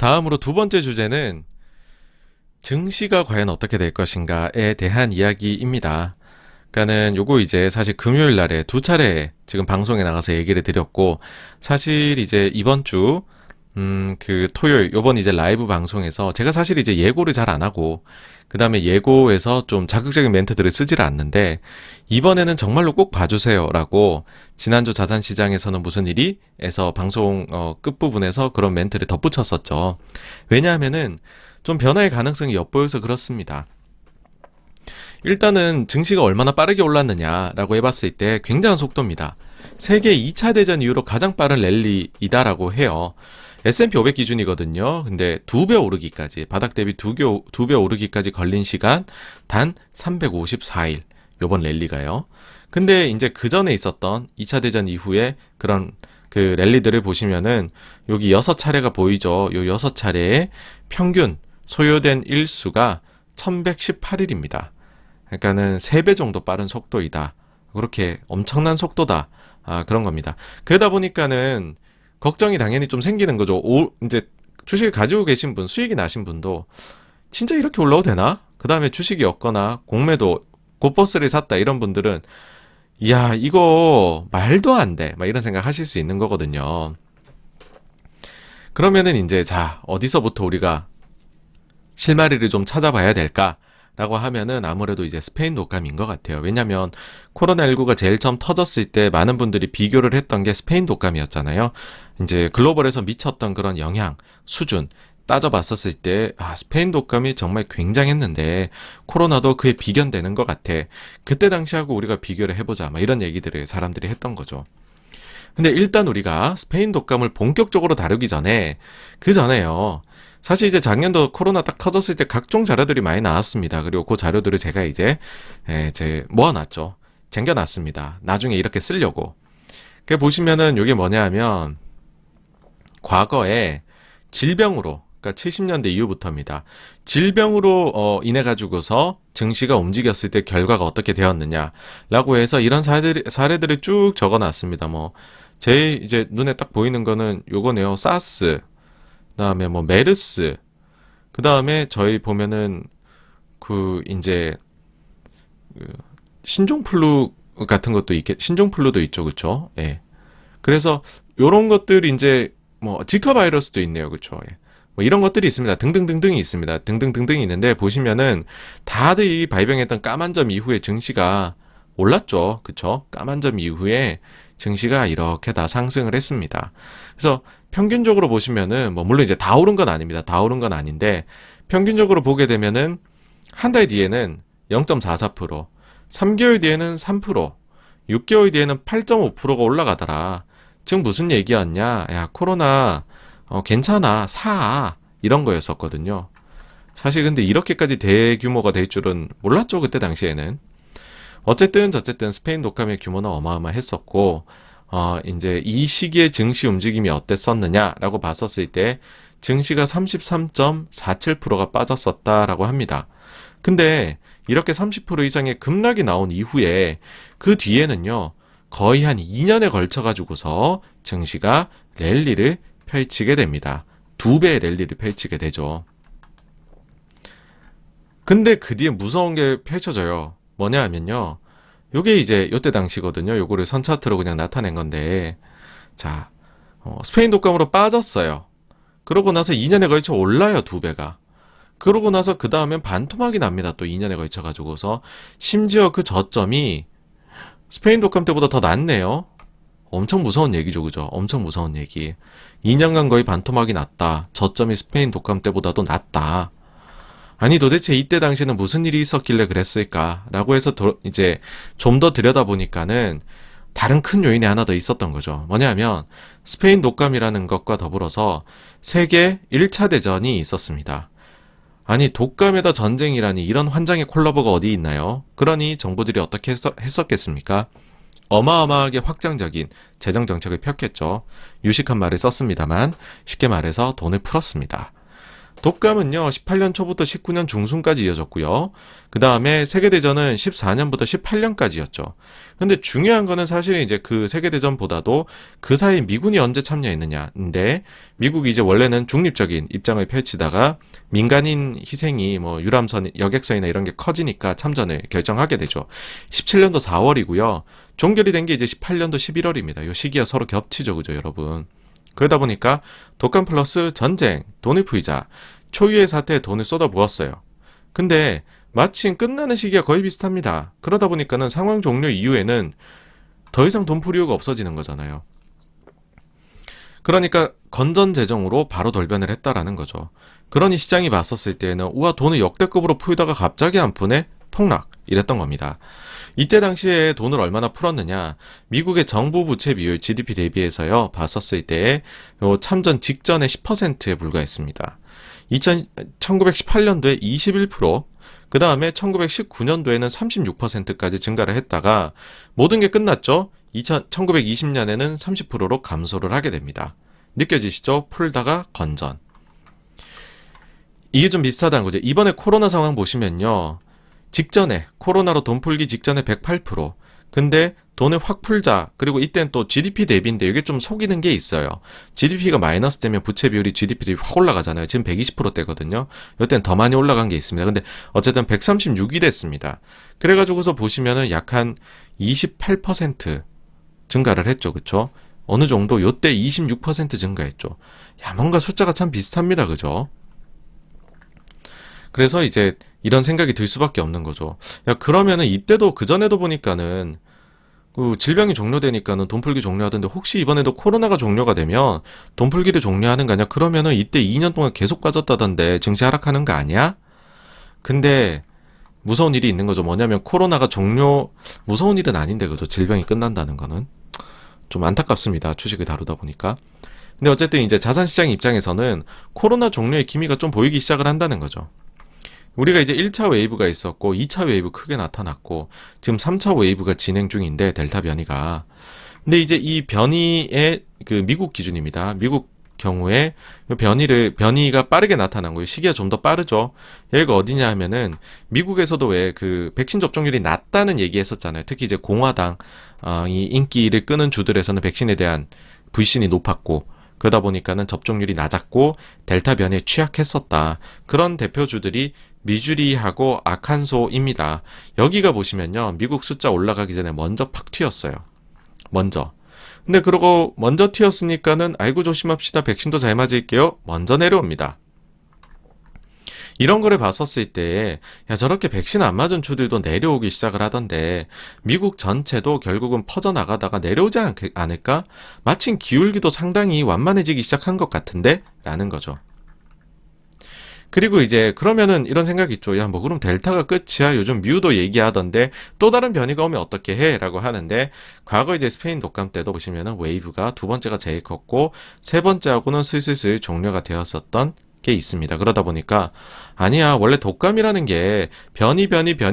다음으로 두 번째 주제는 증시가 과연 어떻게 될 것인가에 대한 이야기입니다. 그러니까는 요거 이제 사실 금요일 날에 두 차례 지금 방송에 나가서 얘기를 드렸고, 사실 이제 이번 주 그 토요일 요번 이제 라이브 방송에서 제가 사실 이제 예고를 잘 안 하고, 그 다음에 예고에서 좀 자극적인 멘트들을 쓰지를 않는데, 이번에는 정말로 꼭 봐주세요라고 지난주 자산시장에서는 무슨 일이? 에서 방송 끝부분에서 그런 멘트를 덧붙였었죠. 왜냐하면은 좀 변화의 가능성이 엿보여서 그렇습니다. 일단은 증시가 얼마나 빠르게 올랐느냐라고 해봤을 때 굉장한 속도입니다. 세계 2차 대전 이후로 가장 빠른 랠리이다라고 해요. S&P 500 기준이거든요. 근데 2배 오르기까지, 바닥 대비 2배 오르기까지 걸린 시간 단 354일. 요번 랠리가요. 근데 이제 그 전에 있었던 2차 대전 이후에 그런 그 랠리들을 보시면은 여기 6차례가 보이죠. 요 6차례의 평균 소요된 일수가 1118일입니다. 그러니까는 3배 정도 빠른 속도이다. 그렇게 엄청난 속도다. 그런 겁니다. 그러다 보니까는 걱정이 당연히 좀 생기는 거죠. 이제 주식을 가지고 계신 분, 수익이 나신 분도 진짜 이렇게 올라도 되나? 그 다음에 주식이 없거나 공매도 곧버스를 샀다 이런 분들은 이야 이거 말도 안 돼. 막 이런 생각 하실 수 있는 거거든요. 그러면은 이제 자 어디서부터 우리가 실마리를 좀 찾아봐야 될까? 라고 하면은 아무래도 이제 스페인 독감인 것 같아요. 왜냐면 코로나19가 제일 처음 터졌을 때 많은 분들이 비교를 했던 게 스페인 독감이었잖아요. 이제 글로벌에서 미쳤던 그런 영향, 수준 따져봤었을 때 스페인 독감이 정말 굉장했는데 코로나도 그에 비견되는 것 같아. 그때 당시하고 우리가 비교를 해보자. 막 이런 얘기들을 사람들이 했던 거죠. 근데 일단 우리가 스페인 독감을 본격적으로 다루기 전에 그 전에요. 사실 이제 작년도 코로나 딱 터졌을 때 각종 자료들이 많이 나왔습니다. 그리고 그 자료들을 제가 이제 모아놨죠. 쟁겨놨습니다. 나중에 이렇게 쓰려고. 그 보시면은 이게 뭐냐 하면 과거에 질병으로, 그러니까 70년대 이후부터입니다. 질병으로 인해 가지고서 증시가 움직였을 때 결과가 어떻게 되었느냐라고 해서 이런 사례들을 쭉 적어놨습니다. 뭐 제일 이제 눈에 딱 보이는 거는 요거네요. 사스. 그다음에 뭐 메르스, 그다음에 저희 보면은 그 이제 신종플루 같은 것도 신종플루도 있죠, 그렇죠? 예. 그래서 요런 것들 이제 뭐 지카 바이러스도 있네요, 그렇죠? 예. 뭐 이런 것들이 있습니다. 등등등등이 있습니다. 등등등등이 있는데 보시면은 다들 이 발병했던 까만 점 이후에 증시가 올랐죠, 그렇죠? 까만 점 이후에 증시가 이렇게 다 상승을 했습니다. 그래서 평균적으로 보시면은 뭐 물론 이제 다 오른 건 아닙니다. 다 오른 건 아닌데 평균적으로 보게 되면은 한 달 뒤에는 0.44%, 3개월 뒤에는 3%, 6개월 뒤에는 8.5%가 올라가더라. 즉 무슨 얘기였냐? 야 코로나 괜찮아 사 이런 거였었거든요. 사실 근데 이렇게까지 대규모가 될 줄은 몰랐죠 그때 당시에는. 어쨌든 저쨌든 스페인 독감의 규모는 어마어마했었고 이제 이 시기에 증시 움직임이 어땠었느냐라고 봤었을 때 증시가 33.47%가 빠졌었다라고 합니다. 근데 이렇게 30% 이상의 급락이 나온 이후에 그 뒤에는요 거의 한 2년에 걸쳐 가지고서 증시가 랠리를 펼치게 됩니다. 2배의 랠리를 펼치게 되죠. 근데 그 뒤에 무서운 게 펼쳐져요. 뭐냐 하면요. 요게 이제 요때 당시거든요. 요거를 선 차트로 그냥 나타낸 건데 자 스페인 독감으로 빠졌어요. 그러고 나서 2년에 걸쳐 올라요. 2배가. 그러고 나서 그 다음엔 반토막이 납니다. 또 2년에 걸쳐 가지고서 심지어 그 저점이 스페인 독감 때보다 더 낮네요. 엄청 무서운 얘기죠. 그죠? 엄청 무서운 얘기. 2년간 거의 반토막이 났다. 저점이 스페인 독감 때보다도 낮다. 아니 도대체 이때 당시에는 무슨 일이 있었길래 그랬을까라고 해서 이제 좀 더 들여다보니까는 다른 큰 요인이 하나 더 있었던 거죠. 뭐냐면 스페인 독감이라는 것과 더불어서 세계 1차 대전이 있었습니다. 아니 독감에다 전쟁이라니 이런 환장의 콜라보가 어디 있나요? 그러니 정부들이 어떻게 했었겠습니까? 어마어마하게 확장적인 재정 정책을 폈겠죠. 유식한 말을 썼습니다만 쉽게 말해서 돈을 풀었습니다. 독감은요, 18년 초부터 19년 중순까지 이어졌고요. 그 다음에 세계대전은 14년부터 18년까지였죠. 근데 중요한 거는 사실 이제 그 세계대전보다도 그 사이 미군이 언제 참여했느냐인데, 미국이 이제 원래는 중립적인 입장을 펼치다가 민간인 희생이 뭐 유람선, 여객선이나 이런 게 커지니까 참전을 결정하게 되죠. 17년도 4월이고요. 종결이 된 게 이제 18년도 11월입니다. 이 시기가 서로 겹치죠, 그죠, 여러분? 그러다 보니까 독감 플러스 전쟁, 돈을 풀자, 초유의 사태에 돈을 쏟아부었어요. 근데 마침 끝나는 시기가 거의 비슷합니다. 그러다 보니까는 상황 종료 이후에는 더 이상 돈 풀 이유가 없어지는 거잖아요. 그러니까 건전 재정으로 바로 돌변을 했다라는 거죠. 그러니 시장이 봤었을 때에는 우와 돈을 역대급으로 풀다가 갑자기 한 푼에 폭락 이랬던 겁니다. 이때 당시에 돈을 얼마나 풀었느냐, 미국의 정부 부채 비율 GDP 대비해서요 봤었을 때 참전 직전에 10%에 불과했습니다. 1918년도에 21%, 그 다음에 1919년도에는 36%까지 증가를 했다가 모든 게 끝났죠. 1920년에는 30%로 감소를 하게 됩니다. 느껴지시죠? 풀다가 건전. 이게 좀 비슷하다는 거죠. 이번에 코로나 상황 보시면요. 직전에 코로나로 돈 풀기 직전에 108%. 근데 돈을 확 풀자. 그리고 이때는 또 GDP 대비인데 이게 좀 속이는 게 있어요. GDP가 마이너스 되면 부채 비율이 GDP 대비 확 올라가잖아요. 지금 120%대거든요. 이때는 더 많이 올라간 게 있습니다. 근데 어쨌든 136이 됐습니다. 그래가지고서 보시면은 약 한 28% 증가를 했죠. 그쵸? 어느 정도 요때 26% 증가했죠. 야, 뭔가 숫자가 참 비슷합니다. 그죠? 그래서 이제 이런 생각이 들 수밖에 없는 거죠. 야, 그러면은 이때도 그전에도 보니까는 그 질병이 종료되니까는 돈 풀기 종료하던데 혹시 이번에도 코로나가 종료가 되면 돈 풀기를 종료하는 거 아니야? 그러면은 이때 2년 동안 계속 빠졌다던데 증시 하락하는 거 아니야? 근데 무서운 일이 있는 거죠. 뭐냐면 코로나가 무서운 일은 아닌데 그죠? 질병이 끝난다는 거는 좀 안타깝습니다. 주식을 다루다 보니까. 근데 어쨌든 이제 자산시장 입장에서는 코로나 종료의 기미가 좀 보이기 시작을 한다는 거죠. 우리가 이제 1차 웨이브가 있었고 2차 웨이브 크게 나타났고 지금 3차 웨이브가 진행 중인데 델타 변이가. 근데 이제 이 변이의 그 미국 기준입니다. 미국 경우에 변이가 빠르게 나타난 거예요. 시기가 좀 더 빠르죠. 여기가 어디냐 하면은 미국에서도 왜 그 백신 접종률이 낮다는 얘기했었잖아요. 특히 이제 공화당 이 인기를 끄는 주들에서는 백신에 대한 불신이 높았고 그러다 보니까는 접종률이 낮았고 델타 변이에 취약했었다. 그런 대표주들이 미주리하고 아칸소입니다. 여기가 보시면요. 미국 숫자 올라가기 전에 먼저 팍 튀었어요. 먼저. 근데 그러고 먼저 튀었으니까는 아이고 조심합시다. 백신도 잘 맞을게요. 먼저 내려옵니다. 이런 거를 봤었을 때, 야, 저렇게 백신 안 맞은 주들도 내려오기 시작을 하던데, 미국 전체도 결국은 퍼져나가다가 내려오지 않을까? 마침 기울기도 상당히 완만해지기 시작한 것 같은데? 라는 거죠. 그리고 이제 그러면은 이런 생각이 있죠. 야, 뭐 그럼 델타가 끝이야. 요즘 뮤도 얘기하던데 또 다른 변이가 오면 어떻게 해? 라고 하는데 과거 이제 스페인 독감 때도 보시면은 웨이브가 두 번째가 제일 컸고 세 번째하고는 슬슬 종료가 되었었던 게 있습니다. 그러다 보니까 아니야. 원래 독감이라는 게 변이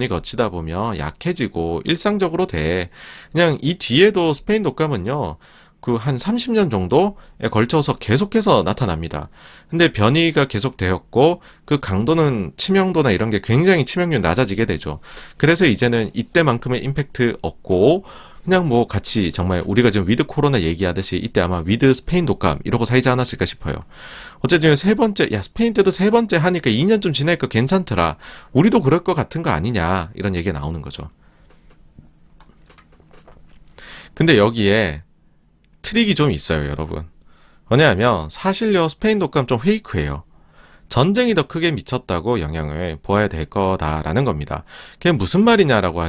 거치다 보면 약해지고 일상적으로 돼. 그냥 이 뒤에도 스페인 독감은요. 그 한 30년 정도에 걸쳐서 계속해서 나타납니다. 근데 변이가 계속되었고 그 강도는 치명도나 이런 게 굉장히 치명률 낮아지게 되죠. 그래서 이제는 이때만큼의 임팩트 없고 그냥 뭐 같이 정말 우리가 지금 위드 코로나 얘기하듯이 이때 아마 위드 스페인 독감 이러고 살지 않았을까 싶어요. 어쨌든 세 번째, 야 스페인 때도 세 번째 하니까 2년 좀 지나니까 괜찮더라. 우리도 그럴 것 같은 거 아니냐 이런 얘기가 나오는 거죠. 근데 여기에 트릭이 좀 있어요, 여러분. 뭐냐면 사실요 스페인 독감 좀 페이크예요. 전쟁이 더 크게 미쳤다고 영향을 보아야 될 거다라는 겁니다. 그게 무슨 말이냐라고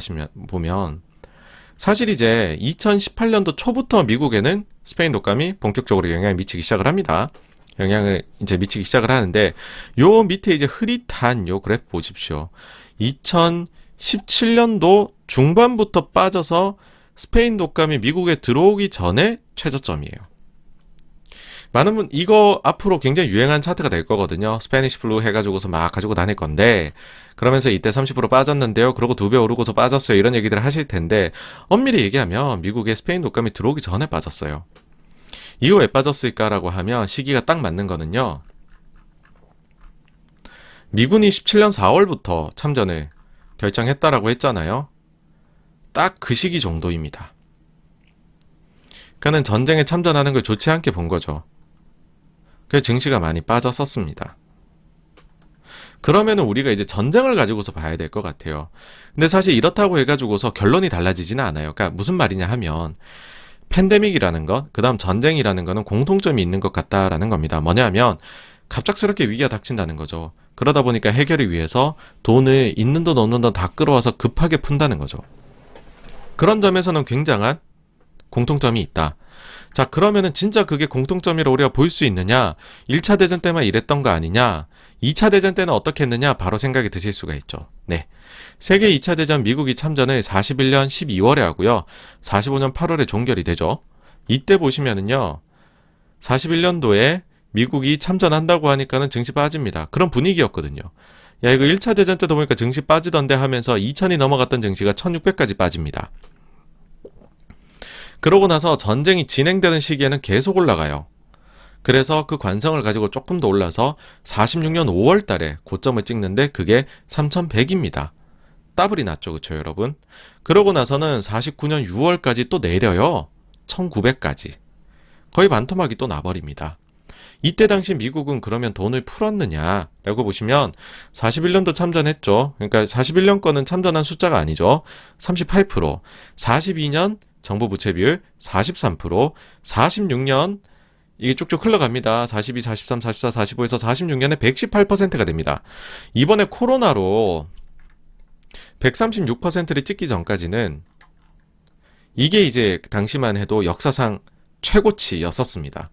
보면 사실 이제 2018년도 초부터 미국에는 스페인 독감이 본격적으로 영향을 미치기 시작을 합니다. 영향을 이제 미치기 시작을 하는데 요 밑에 이제 흐릿한 요 그래프 보십시오. 2017년도 중반부터 빠져서 스페인 독감이 미국에 들어오기 전에 최저점이에요. 많은 분 이거 앞으로 굉장히 유행한 차트가 될 거거든요. 스페니시 플루 해가지고서 막 가지고 다닐 건데 그러면서 이때 30% 빠졌는데요. 그러고 2배 오르고서 빠졌어요. 이런 얘기들을 하실 텐데 엄밀히 얘기하면 미국에 스페인 독감이 들어오기 전에 빠졌어요. 이거 왜 빠졌을까라고 하면 시기가 딱 맞는 거는요. 미군이 17년 4월부터 참전을 결정했다라고 했잖아요. 딱 그 시기 정도입니다. 그러니까는 전쟁에 참전하는 걸 좋지 않게 본 거죠. 그래서 증시가 많이 빠졌었습니다. 그러면은 우리가 이제 전쟁을 가지고서 봐야 될 것 같아요. 근데 사실 이렇다고 해가지고서 결론이 달라지지는 않아요. 그러니까 무슨 말이냐 하면 팬데믹이라는 것, 그 다음 전쟁이라는 거는 공통점이 있는 것 같다라는 겁니다. 뭐냐 하면 갑작스럽게 위기가 닥친다는 거죠. 그러다 보니까 해결을 위해서 돈을 있는 돈 없는 돈 다 끌어와서 급하게 푼다는 거죠. 그런 점에서는 굉장한 공통점이 있다. 자, 그러면은 진짜 그게 공통점이라고 우리가 볼 수 있느냐? 1차 대전 때만 이랬던 거 아니냐? 2차 대전 때는 어떻게 했느냐? 바로 생각이 드실 수가 있죠. 네. 세계 2차 대전 미국이 참전을 41년 12월에 하고요. 45년 8월에 종결이 되죠. 이때 보시면은요. 41년도에 미국이 참전한다고 하니까는 증시 빠집니다. 그런 분위기였거든요. 야, 이거 1차 대전 때도 보니까 증시 빠지던데 하면서 2000이 넘어갔던 증시가 1600까지 빠집니다. 그러고 나서 전쟁이 진행되는 시기에는 계속 올라가요. 그래서 그 관성을 가지고 조금 더 올라서 46년 5월 달에 고점을 찍는데 그게 3100입니다. 더블이 났죠. 그쵸, 여러분? 그러고 나서는 49년 6월까지 또 내려요. 1900까지. 거의 반토막이 또 나버립니다. 이때 당시 미국은 그러면 돈을 풀었느냐라고 보시면 41년도 참전했죠. 그러니까 41년 거는 참전한 숫자가 아니죠. 38%, 42년 정부 부채 비율 43%, 46년 이게 쭉쭉 흘러갑니다. 42, 43, 44, 45에서 46년에 118%가 됩니다. 이번에 코로나로 136%를 찍기 전까지는 이게 이제 당시만 해도 역사상 최고치였었습니다.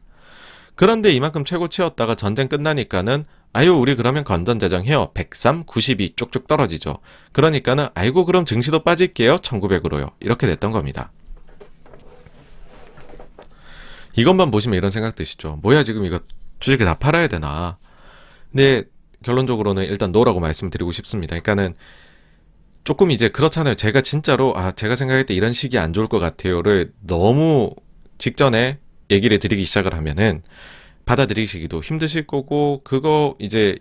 그런데 이만큼 최고치였다가 전쟁 끝나니까는 아유 우리 그러면 건전재정해요. 103, 92 쭉쭉 떨어지죠. 그러니까는 아이고 그럼 증시도 빠질게요. 1900으로요. 이렇게 됐던 겁니다. 이것만 보시면 이런 생각 드시죠. 뭐야 지금 이거 주식에 다 팔아야 되나. 근데 결론적으로는 일단 노라고 말씀드리고 싶습니다. 그러니까는 조금 이제 그렇잖아요. 제가 진짜로 제가 생각할 때 이런 시기 안 좋을 것 같아요를 너무 직전에 얘기를 드리기 시작을 하면은 받아들이시기도 힘드실 거고 그거 이제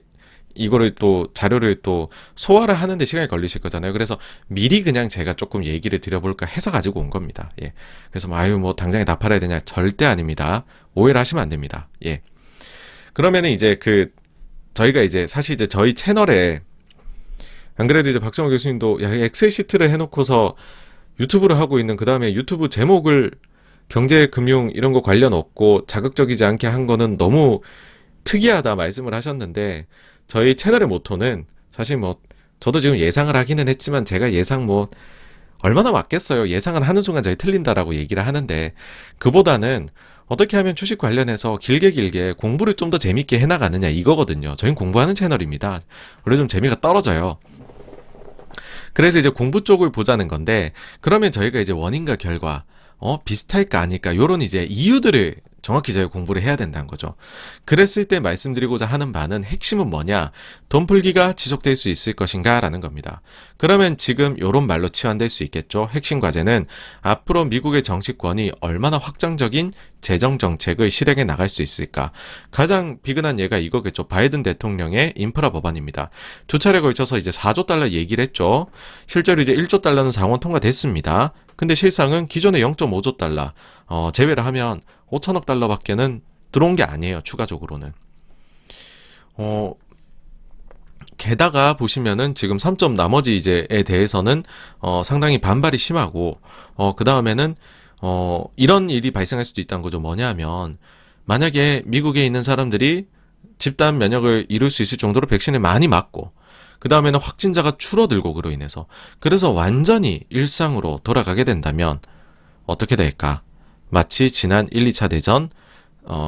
이거를 또 자료를 또 소화를 하는데 시간이 걸리실 거잖아요. 그래서 미리 그냥 제가 조금 얘기를 드려볼까 해서 가지고 온 겁니다. 예. 그래서 뭐 당장에 다 팔아야 되냐? 절대 아닙니다. 오해를 하시면 안 됩니다. 예. 그러면은 이제 저희가 이제 사실 이제 저희 채널에 안 그래도 이제 박정호 교수님도 야 엑셀 시트를 해놓고서 유튜브를 하고 있는 그 다음에 유튜브 제목을 경제, 금융 이런 거 관련 없고 자극적이지 않게 한 거는 너무 특이하다 말씀을 하셨는데 저희 채널의 모토는 사실 저도 지금 예상을 하기는 했지만 제가 예상 얼마나 맞겠어요. 예상을 하는 순간 저희 틀린다라고 얘기를 하는데 그보다는 어떻게 하면 주식 관련해서 길게 공부를 좀 더 재밌게 해나가느냐 이거거든요. 저희는 공부하는 채널입니다. 원래 좀 재미가 떨어져요. 그래서 이제 공부 쪽을 보자는 건데 그러면 저희가 이제 원인과 결과 비슷할까 아닐까 요런 이제 이유들을 정확히 저희가 공부를 해야 된다는 거죠. 그랬을 때 말씀드리고자 하는 바는 핵심은 뭐냐? 돈 풀기가 지속될 수 있을 것인가? 라는 겁니다. 그러면 지금 요런 말로 치환될 수 있겠죠. 핵심 과제는 앞으로 미국의 정치권이 얼마나 확장적인 재정 정책을 실행해 나갈 수 있을까? 가장 비근한 예가 이거겠죠. 바이든 대통령의 인프라 법안입니다. 두 차례 걸쳐서 이제 4조 달러 얘기를 했죠. 실제로 이제 1조 달러는 상원 통과됐습니다. 근데 실상은 기존의 0.5조 달러 제외를 하면 5천억 달러밖에는 들어온 게 아니에요. 추가적으로는. 게다가 보시면은 지금 3점 나머지 이제에 대해서는 상당히 반발이 심하고 그 다음에는 이런 일이 발생할 수도 있다는 거죠. 뭐냐면 만약에 미국에 있는 사람들이 집단 면역을 이룰 수 있을 정도로 백신을 많이 맞고 그 다음에는 확진자가 줄어들고 그로 인해서 그래서 완전히 일상으로 돌아가게 된다면 어떻게 될까? 마치 지난 1, 2차 대전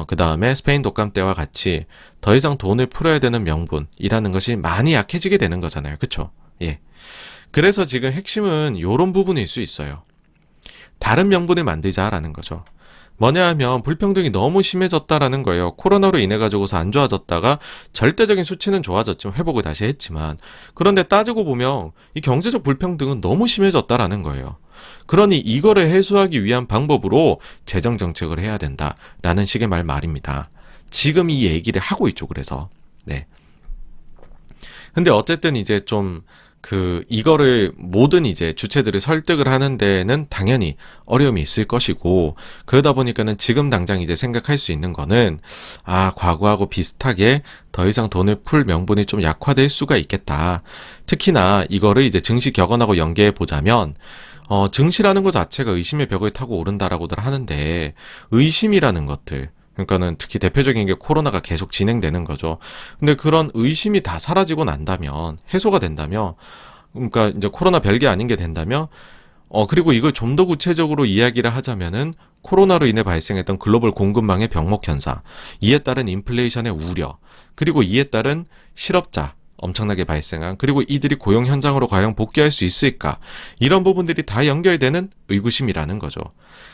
그 다음에 스페인 독감 때와 같이 더 이상 돈을 풀어야 되는 명분이라는 것이 많이 약해지게 되는 거잖아요. 그쵸? 예. 그래서 지금 핵심은 요런 부분일 수 있어요. 다른 명분을 만들자라는 거죠. 뭐냐 하면 불평등이 너무 심해졌다라는 거예요. 코로나로 인해 가지고서 안 좋아졌다가 절대적인 수치는 좋아졌지만 회복을 다시 했지만 그런데 따지고 보면 이 경제적 불평등은 너무 심해졌다라는 거예요. 그러니 이거를 해소하기 위한 방법으로 재정 정책을 해야 된다라는 식의 말입니다. 지금 이 얘기를 하고 있죠. 그래서 네. 근데 어쨌든 이제 좀 이거를 모든 이제 주체들을 설득을 하는 데는 당연히 어려움이 있을 것이고, 그러다 보니까는 지금 당장 이제 생각할 수 있는 거는, 과거하고 비슷하게 더 이상 돈을 풀 명분이 좀 약화될 수가 있겠다. 특히나 이거를 이제 증시 격언하고 연계해 보자면, 증시라는 것 자체가 의심의 벽을 타고 오른다라고들 하는데, 의심이라는 것들, 그러니까는 특히 대표적인 게 코로나가 계속 진행되는 거죠. 근데 그런 의심이 다 사라지고 난다면, 해소가 된다면, 그러니까 이제 코로나 별게 아닌 게 된다면, 그리고 이걸 좀 더 구체적으로 이야기를 하자면은, 코로나로 인해 발생했던 글로벌 공급망의 병목 현상, 이에 따른 인플레이션의 우려, 그리고 이에 따른 실업자, 엄청나게 발생한, 그리고 이들이 고용 현장으로 과연 복귀할 수 있을까, 이런 부분들이 다 연결되는 의구심이라는 거죠.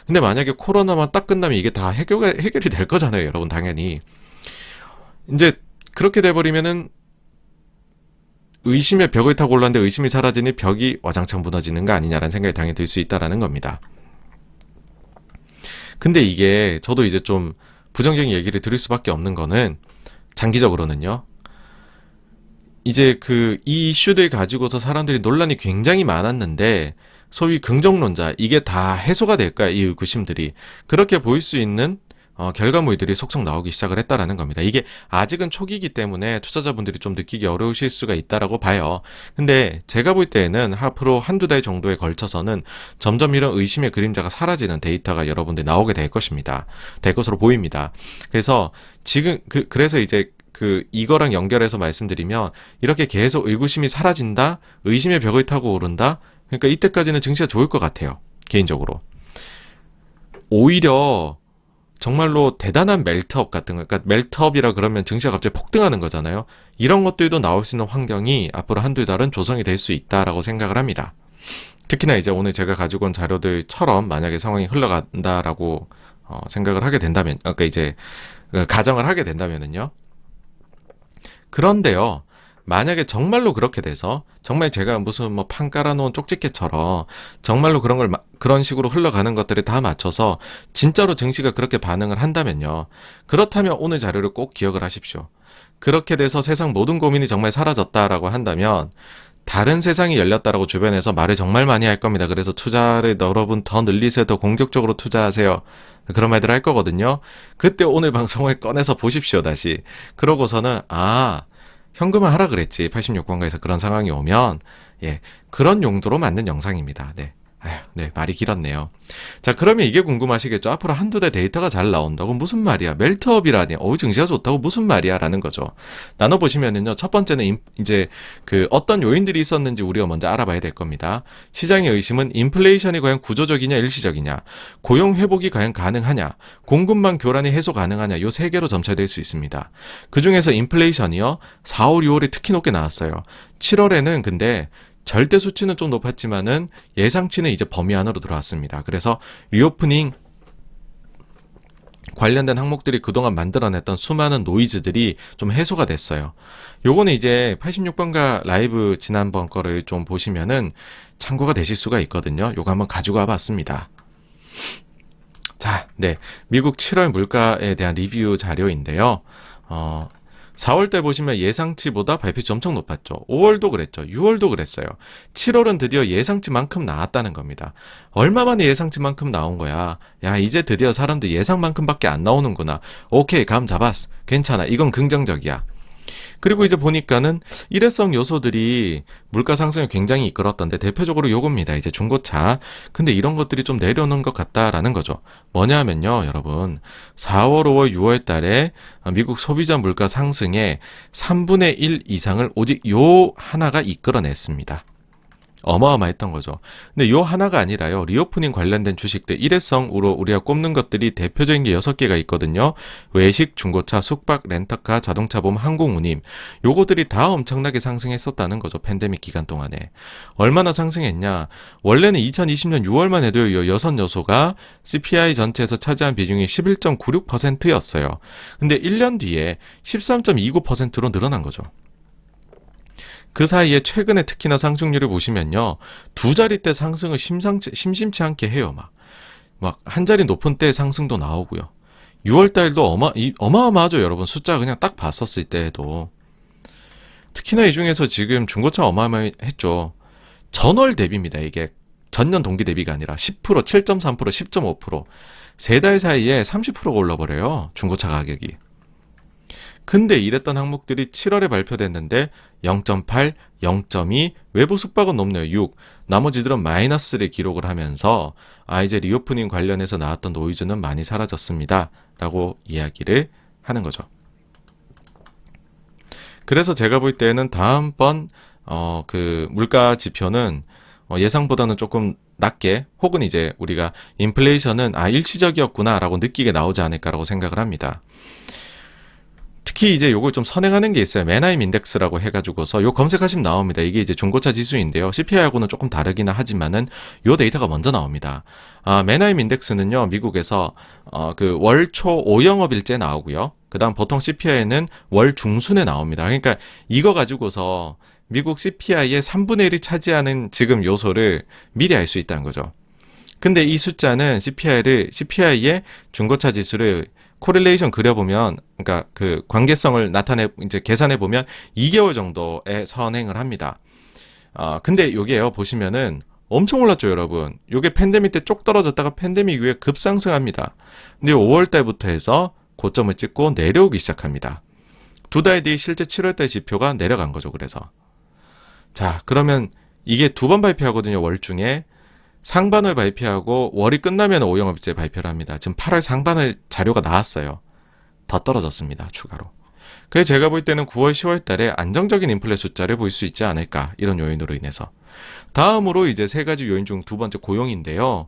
근데 만약에 코로나만 딱 끝나면 이게 다 해결이 될 거잖아요, 여러분, 당연히. 이제 그렇게 돼버리면은 의심의 벽을 타고 올랐는데 의심이 사라지니 벽이 와장창 무너지는 거 아니냐라는 생각이 당연히 들 수 있다라는 겁니다. 근데 이게 저도 이제 좀 부정적인 얘기를 들을 수밖에 없는 거는, 장기적으로는요, 이제 이 이슈들 가지고서 사람들이 논란이 굉장히 많았는데, 소위 긍정론자, 이게 다 해소가 될까, 이 의구심들이. 그렇게 보일 수 있는 결과물들이 속속 나오기 시작을 했다라는 겁니다. 이게 아직은 초기이기 때문에 투자자분들이 좀 느끼기 어려우실 수가 있다라고 봐요. 근데 제가 볼 때에는 앞으로 한두 달 정도에 걸쳐서는 점점 이런 의심의 그림자가 사라지는 데이터가 여러분들 나오게 될 것입니다. 될 것으로 보입니다. 그래서 지금 그래서 이제 이거랑 연결해서 말씀드리면, 이렇게 계속 의구심이 사라진다, 의심의 벽을 타고 오른다, 그러니까 이때까지는 증시가 좋을 것 같아요, 개인적으로. 오히려 정말로 대단한 멜트업 같은 거, 그러니까 멜트업이라 그러면 증시가 갑자기 폭등하는 거잖아요. 이런 것들도 나올 수 있는 환경이 앞으로 한두 달은 조성이 될 수 있다라고 생각을 합니다. 특히나 이제 오늘 제가 가지고 온 자료들처럼 만약에 상황이 흘러간다라고 생각을 하게 된다면, 그러니까 이제 가정을 하게 된다면은요. 그런데요, 만약에 정말로 그렇게 돼서, 정말 제가 무슨 뭐 판 깔아놓은 쪽집게처럼 정말로 그런 식으로 흘러가는 것들을 다 맞춰서 진짜로 증시가 그렇게 반응을 한다면요. 그렇다면 오늘 자료를 꼭 기억을 하십시오. 그렇게 돼서 세상 모든 고민이 정말 사라졌다라고 한다면, 다른 세상이 열렸다라고 주변에서 말을 정말 많이 할 겁니다. 그래서 투자를 여러분 더 늘리세요. 더 공격적으로 투자하세요. 그런 말들 할 거거든요. 그때 오늘 방송을 꺼내서 보십시오, 다시. 그러고서는, 현금을 하라 그랬지, 86번가에서 그런 상황이 오면. 예, 그런 용도로 만든 영상입니다. 네. 네, 말이 길었네요. 자, 그러면 이게 궁금하시겠죠? 앞으로 한두 달 데이터가 잘 나온다고 무슨 말이야? 멜트업이라니, 증시가 좋다고 무슨 말이야? 라는 거죠. 나눠보시면은요, 첫 번째는 이제 어떤 요인들이 있었는지 우리가 먼저 알아봐야 될 겁니다. 시장의 의심은 인플레이션이 과연 구조적이냐, 일시적이냐, 고용 회복이 과연 가능하냐, 공급망 교란이 해소 가능하냐, 요 세 개로 점차될 수 있습니다. 그 중에서 인플레이션이요, 4, 5, 6월에 특히 높게 나왔어요. 7월에는 근데 절대 수치는 좀 높았지만은 예상치는 이제 범위 안으로 들어왔습니다. 그래서 리오프닝 관련된 항목들이 그동안 만들어냈던 수많은 노이즈들이 좀 해소가 됐어요. 요거는 이제 86번가 라이브 지난번 거를 좀 보시면은 참고가 되실 수가 있거든요. 요거 한번 가지고 와봤습니다. 자, 네. 미국 7월 물가에 대한 리뷰 자료인데요. 4월 때 보시면 예상치보다 발표치 엄청 높았죠. 5월도 그랬죠. 6월도 그랬어요. 7월은 드디어 예상치만큼 나왔다는 겁니다. 얼마 만에 예상치만큼 나온 거야. 야, 이제 드디어 사람들 예상만큼밖에 안 나오는구나. 오케이, 감 잡았어. 괜찮아. 이건 긍정적이야. 그리고 이제 보니까는 일회성 요소들이 물가 상승을 굉장히 이끌었던데, 대표적으로 요겁니다. 이제 중고차. 근데 이런 것들이 좀 내려오는 것 같다라는 거죠. 뭐냐 하면요, 여러분. 4월, 5월, 6월 달에 미국 소비자 물가 상승의 3분의 1 이상을 오직 요 하나가 이끌어냈습니다. 어마어마했던 거죠. 근데 요 하나가 아니라요, 리오프닝 관련된 주식들 일회성으로 우리가 꼽는 것들이 대표적인 게 6개가 있거든요. 외식, 중고차, 숙박, 렌터카, 자동차 보험, 항공운임. 요거들이 다 엄청나게 상승했었다는 거죠. 팬데믹 기간 동안에. 얼마나 상승했냐. 원래는 2020년 6월만 해도 요 6요소가 CPI 전체에서 차지한 비중이 11.96%였어요. 근데 1년 뒤에 13.29%로 늘어난 거죠. 그 사이에 최근에 특히나 상승률을 보시면요, 두 자릿대 상승을 심심치 않게 해요. 막 한 자리 높은 때 상승도 나오고요. 6월 달도 어마어마하죠, 여러분. 숫자 그냥 딱 봤었을 때에도. 특히나 이 중에서 지금 중고차 어마어마했죠. 전월 대비입니다. 이게 전년 동기 대비가 아니라 10%, 7.3%, 10.5%. 세 달 사이에 30%가 올라버려요. 중고차 가격이. 근데 이랬던 항목들이 7월에 발표됐는데 0.8, 0.2, 외부 숙박은 높네요. 6. 나머지들은 마이너스를 기록을 하면서 이제 리오프닝 관련해서 나왔던 노이즈는 많이 사라졌습니다. 라고 이야기를 하는 거죠. 그래서 제가 볼 때는 다음번 그 물가 지표는 예상보다는 조금 낮게 혹은 이제 우리가 인플레이션은 일시적이었구나라고 느끼게 나오지 않을까라고 생각을 합니다. 특히 이제 요걸 좀 선행하는 게 있어요. 맨하임 인덱스라고 해가지고서 요 검색하시면 나옵니다. 이게 이제 중고차 지수인데요. CPI하고는 조금 다르기는 하지만은 요 데이터가 먼저 나옵니다. 맨하임 인덱스는요, 미국에서 그 월초 5영업일째 나오고요. 그다음 보통 CPI는 월 중순에 나옵니다. 그러니까 이거 가지고서 미국 CPI의 3분의 1이 차지하는 지금 요소를 미리 알 수 있다는 거죠. 근데 이 숫자는 CPI의 중고차 지수를 코릴레이션 그려보면, 그러니까 그 관계성을 이제 계산해보면 2개월 정도에 선행을 합니다. 근데 요게요, 보시면은 엄청 올랐죠, 여러분. 요게 팬데믹 때 쪽 떨어졌다가 팬데믹 이후에 급상승합니다. 근데 5월 달부터 해서 고점을 찍고 내려오기 시작합니다. 두 달 뒤 실제 7월 달 지표가 내려간 거죠, 그래서. 자, 그러면 이게 두 번 발표하거든요, 월 중에. 상반월 발표하고 월이 끝나면 5영업일째 발표를 합니다. 지금 8월 상반월 자료가 나왔어요. 더 떨어졌습니다, 추가로. 그래서 제가 볼 때는 9월, 10월 달에 안정적인 인플레 숫자를 볼 수 있지 않을까, 이런 요인으로 인해서. 다음으로 이제 세 가지 요인 중 두 번째 고용인데요.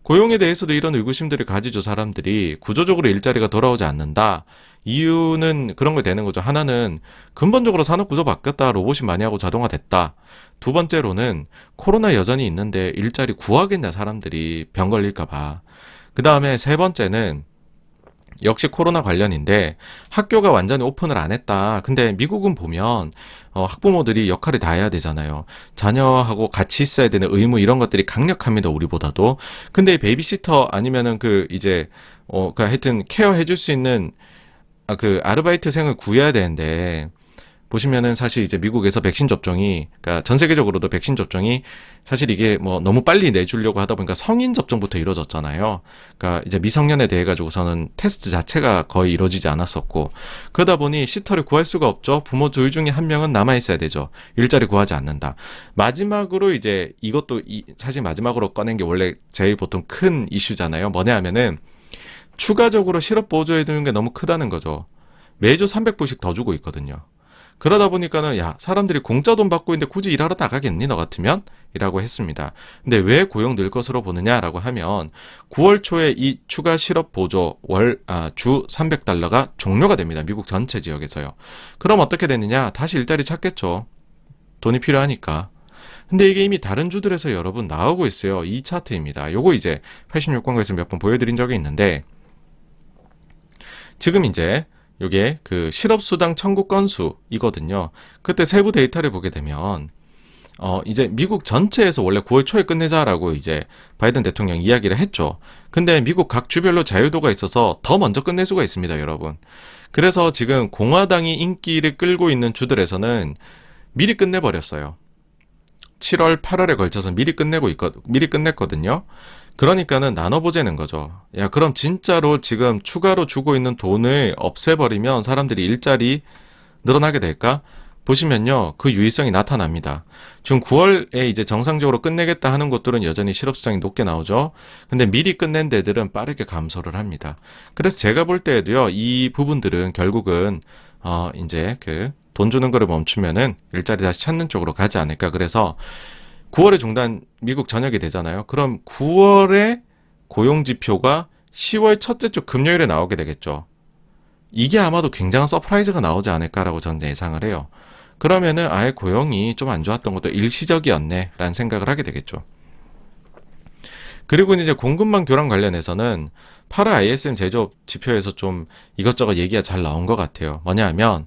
고용에 대해서도 이런 의구심들을 가지죠, 사람들이. 구조적으로 일자리가 돌아오지 않는다. 이유는 그런 거 되는 거죠. 하나는 근본적으로 산업 구조 바뀌었다. 로봇이 많이 하고 자동화 됐다. 두 번째로는 코로나 여전히 있는데 일자리 구하겠냐, 사람들이 병 걸릴까 봐. 그 다음에 세 번째는 역시 코로나 관련인데 학교가 완전히 오픈을 안 했다. 근데 미국은 보면 학부모들이 역할을 다 해야 되잖아요. 자녀하고 같이 있어야 되는 의무 이런 것들이 강력합니다. 우리보다도. 근데 베이비시터 아니면은 하여튼 케어 해줄 수 있는 그 아르바이트생을 구해야 되는데 보시면은 사실 이제 미국에서 백신 접종이, 그러니까 전 세계적으로도 백신 접종이 사실 이게 뭐 너무 빨리 내주려고 하다 보니까 성인 접종부터 이루어졌잖아요. 그러니까 이제 미성년에 대해 가지고서는 테스트 자체가 거의 이루어지지 않았었고, 그러다 보니 시터를 구할 수가 없죠. 부모 둘 중에 한 명은 남아 있어야 되죠. 일자리 구하지 않는다. 마지막으로 이제 이것도 사실 마지막으로 꺼낸 게 원래 제일 보통 큰 이슈잖아요. 뭐냐 하면은 추가적으로 실업 보조해 두는 게 너무 크다는 거죠. 매주 300불씩 더 주고 있거든요. 그러다 보니까는 사람들이 공짜 돈 받고 있는데 굳이 일하러 나가겠니 너 같으면? 이라고 했습니다. 근데 왜 고용 늘 것으로 보느냐라고 하면 9월 초에 이 추가 실업 보조 주 300달러가 종료가 됩니다. 미국 전체 지역에서요. 그럼 어떻게 되느냐? 다시 일자리 찾겠죠. 돈이 필요하니까. 근데 이게 이미 다른 주들에서 여러분 나오고 있어요. 이 차트입니다. 요거 이제 86권가에서 몇 번 보여드린 적이 있는데, 지금 이제 요게 그 실업수당 청구 건수이거든요. 그때 세부 데이터를 보게 되면 이제 미국 전체에서 원래 9월 초에 끝내자라고 이제 바이든 대통령 이야기를 했죠. 근데 미국 각 주별로 자유도가 있어서 더 먼저 끝낼 수가 있습니다, 여러분. 그래서 지금 공화당이 인기를 끌고 있는 주들에서는 미리 끝내버렸어요. 7월, 8월에 걸쳐서 미리 끝냈거든요. 그러니까는 나눠보자는 거죠. 그럼 진짜로 지금 추가로 주고 있는 돈을 없애버리면 사람들이 일자리 늘어나게 될까? 보시면요, 그 유의성이 나타납니다. 지금 9월에 이제 정상적으로 끝내겠다 하는 곳들은 여전히 실업수당이 높게 나오죠. 근데 미리 끝낸 데들은 빠르게 감소를 합니다. 그래서 제가 볼 때에도요, 이 부분들은 결국은 이제 돈 주는 거를 멈추면은 일자리 다시 찾는 쪽으로 가지 않을까. 그래서 9월에 미국 전역이 되잖아요. 그럼 9월에 고용지표가 10월 첫째 주 금요일에 나오게 되겠죠. 이게 아마도 굉장한 서프라이즈가 나오지 않을까라고 저는 예상을 해요. 그러면은 아예 고용이 좀 안 좋았던 것도 일시적이었네 라는 생각을 하게 되겠죠. 그리고 이제 공급망 교란 관련해서는 8월 ISM 제조업 지표에서 좀 이것저것 얘기가 잘 나온 것 같아요. 뭐냐 하면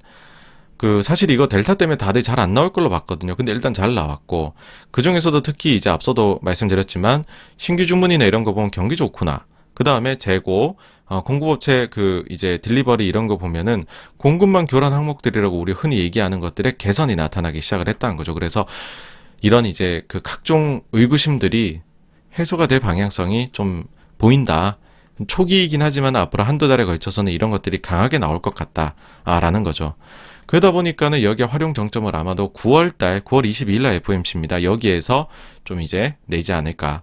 사실 이거 델타 때문에 다들 잘 안 나올 걸로 봤거든요. 근데 일단 잘 나왔고, 그 중에서도 특히 이제 앞서도 말씀드렸지만, 신규 주문이나 이런 거 보면 경기 좋구나. 그 다음에 재고, 공급업체 이제 딜리버리 이런 거 보면은 공급망 교란 항목들이라고 우리 흔히 얘기하는 것들의 개선이 나타나기 시작을 했다는 거죠. 그래서 이런 이제 각종 의구심들이 해소가 될 방향성이 좀 보인다. 초기이긴 하지만 앞으로 한두 달에 걸쳐서는 이런 것들이 강하게 나올 것 같다라는 거죠. 그러다 보니까는 여기에 활용 정점을 아마도 9월 22일 날 FOMC입니다. 여기에서 좀 이제 내지 않을까.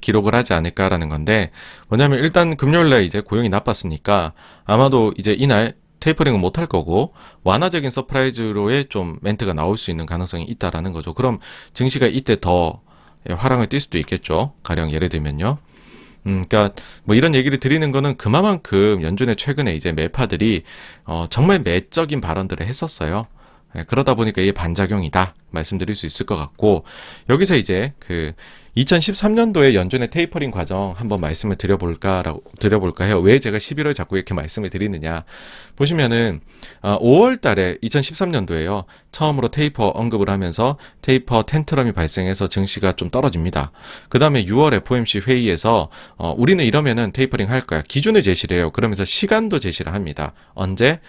기록을 하지 않을까라는 건데, 뭐냐면 일단 금요일날 이제 고용이 나빴으니까 아마도 이제 이날 테이퍼링은 못할 거고 완화적인 서프라이즈로의 좀 멘트가 나올 수 있는 가능성이 있다라는 거죠. 그럼 증시가 이때 더 화랑을 띌 수도 있겠죠. 가령 예를 들면요. 그러니까 뭐 이런 얘기를 드리는 거는 그만큼 연준의 최근에 이제 매파들이 정말 매적인 발언들을 했었어요. 그러다 보니까 이게 반작용이다 말씀드릴 수 있을 것 같고, 여기서 이제 2013년도에 연준의 테이퍼링 과정 한번 말씀을 드려볼까 해요. 왜 제가 11월 자꾸 이렇게 말씀을 드리느냐. 보시면은 5월 달에 2013년도에요. 처음으로 테이퍼 언급을 하면서 테이퍼 텐트럼이 발생해서 증시가 좀 떨어집니다. 그 다음에 6월 FOMC 회의에서 우리는 이러면은 테이퍼링 할 거야. 기준을 제시를 해요. 그러면서 시간도 제시를 합니다. 언제?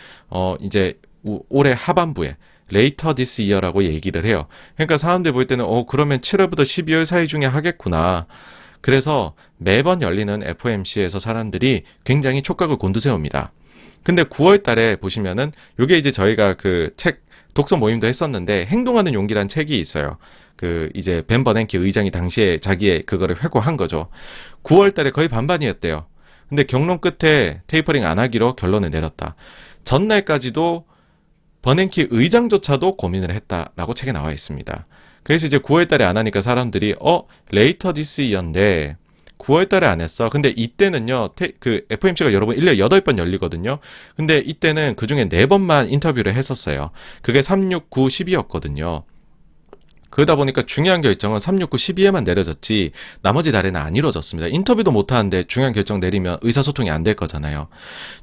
이제 올해 하반부에 later this year라고 얘기를 해요. 그러니까 사람들 볼 때는 그러면 7월부터 12월 사이 중에 하겠구나. 그래서 매번 열리는 FOMC에서 사람들이 굉장히 촉각을 곤두세웁니다. 근데 9월 달에 보시면은 요게 이제 저희가 책 독서 모임도 했었는데 행동하는 용기란 책이 있어요. 이제 벤 버냉키 의장이 당시에 자기의 그거를 회고한 거죠. 9월 달에 거의 반반이었대요. 근데 경론 끝에 테이퍼링 안 하기로 결론을 내렸다. 전날까지도 버냉키 의장조차도 고민을 했다라고 책에 나와 있습니다. 그래서 이제 9월 달에 안 하니까 사람들이 later this year인데 9월 달에 안 했어. 근데 이때는요, FOMC가 여러분 1년에 8번 열리거든요. 근데 이때는 그 중에 4번만 인터뷰를 했었어요. 그게 3, 6, 9, 10이었거든요. 그러다 보니까 중요한 결정은 3, 6, 9, 12에만 내려졌지 나머지 달에는 안 이루어졌습니다. 인터뷰도 못하는데 중요한 결정 내리면 의사소통이 안 될 거잖아요.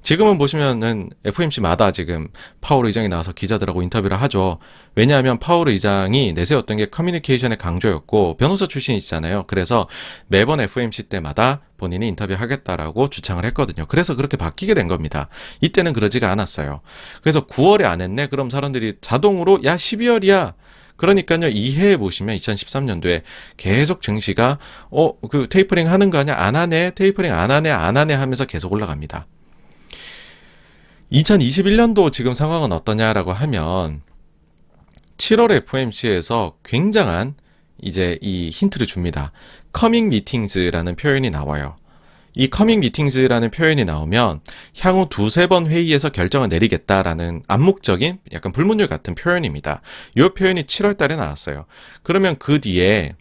지금은 보시면은 FOMC마다 지금 파월 의장이 나와서 기자들하고 인터뷰를 하죠. 왜냐하면 파월 의장이 내세웠던 게 커뮤니케이션의 강조였고 변호사 출신이시잖아요. 그래서 매번 FOMC 때마다 본인이 인터뷰하겠다라고 주창을 했거든요. 그래서 그렇게 바뀌게 된 겁니다. 이때는 그러지가 않았어요. 그래서 9월에 안 했네? 그럼 사람들이 자동으로 12월이야. 그러니까요, 이해해 보시면 2013년도에 계속 증시가 테이퍼링 하는 거 아니야? 안 하네? 테이퍼링 안 하네 하면서 계속 올라갑니다. 2021년도 지금 상황은 어떠냐라고 하면 7월 FOMC에서 굉장한 이제 이 힌트를 줍니다. coming meetings라는 표현이 나와요. 이 커밍 미팅즈라는 표현이 나오면 향후 2-3번 회의에서 결정을 내리겠다라는 암묵적인 약간 불문율 같은 표현입니다. 이 표현이 7월 달에 나왔어요. 그러면 그 뒤에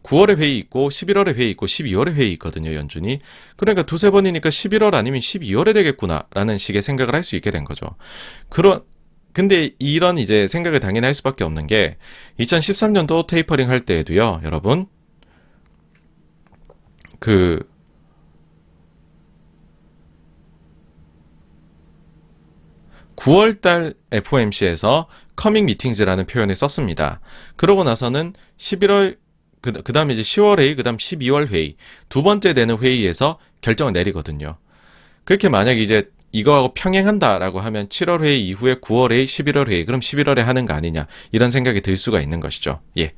9월에 회의 있고 11월에 회의 있고 12월에 회의 있거든요, 연준이. 그러니까 2-3번이니까 11월 아니면 12월에 되겠구나라는 식의 생각을 할 수 있게 된 거죠. 근데 이런 이제 생각을 당연히 할 수밖에 없는 게 2013년도 테이퍼링 할 때에도요, 여러분 9월달 FOMC에서 커밍 미팅즈라는 표현을 썼습니다. 그러고 나서는 11월, 그 다음에 이제 10월 회의, 그 다음 12월 회의, 두 번째 되는 회의에서 결정을 내리거든요. 그렇게 만약에 이제 이거하고 평행한다라고 하면 7월 회의 이후에 9월 회의, 11월 회의, 그럼 11월에 하는 거 아니냐, 이런 생각이 들 수가 있는 것이죠. 예.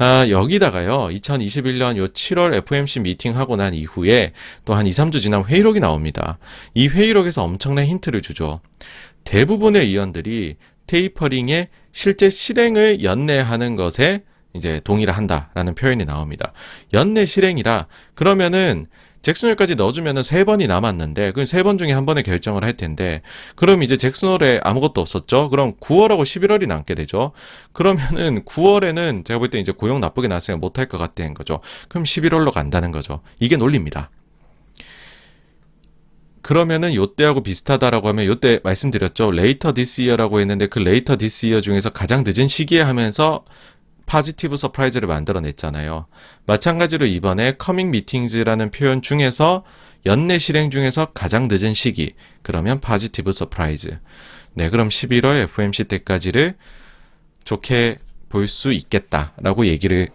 여기다가요, 2021년 요 7월 FOMC 미팅하고 난 이후에 또 한 2-3주 지난 회의록이 나옵니다. 이 회의록에서 엄청난 힌트를 주죠. 대부분의 의원들이 테이퍼링의 실제 실행을 연내하는 것에 이제 동의를 한다라는 표현이 나옵니다. 연내 실행이라 그러면은 잭슨홀까지 넣어주면은 3번이 남았는데 그 3번 중에 한 번에 결정을 할 텐데, 그럼 이제 잭슨홀에 아무것도 없었죠. 그럼 9월하고 11월이 남게 되죠. 그러면은 9월에는 제가 볼 때 이제 고용 나쁘게 나왔으면 못할 것 같다는 거죠. 그럼 11월로 간다는 거죠. 이게 논리입니다. 그러면은 요때하고 비슷하다라고 하면 요때 말씀드렸죠. later this year라고 했는데 그 later this year 중에서 가장 늦은 시기에 하면서 포지티브 서프라이즈를 만들어냈잖아요. 마찬가지로 이번에 coming meetings라는 표현 중에서 연내 실행 중에서 가장 늦은 시기, 그러면 포지티브 서프라이즈. 네, 그럼 11월 FOMC 때까지를 좋게 볼 수 있겠다라고 얘기를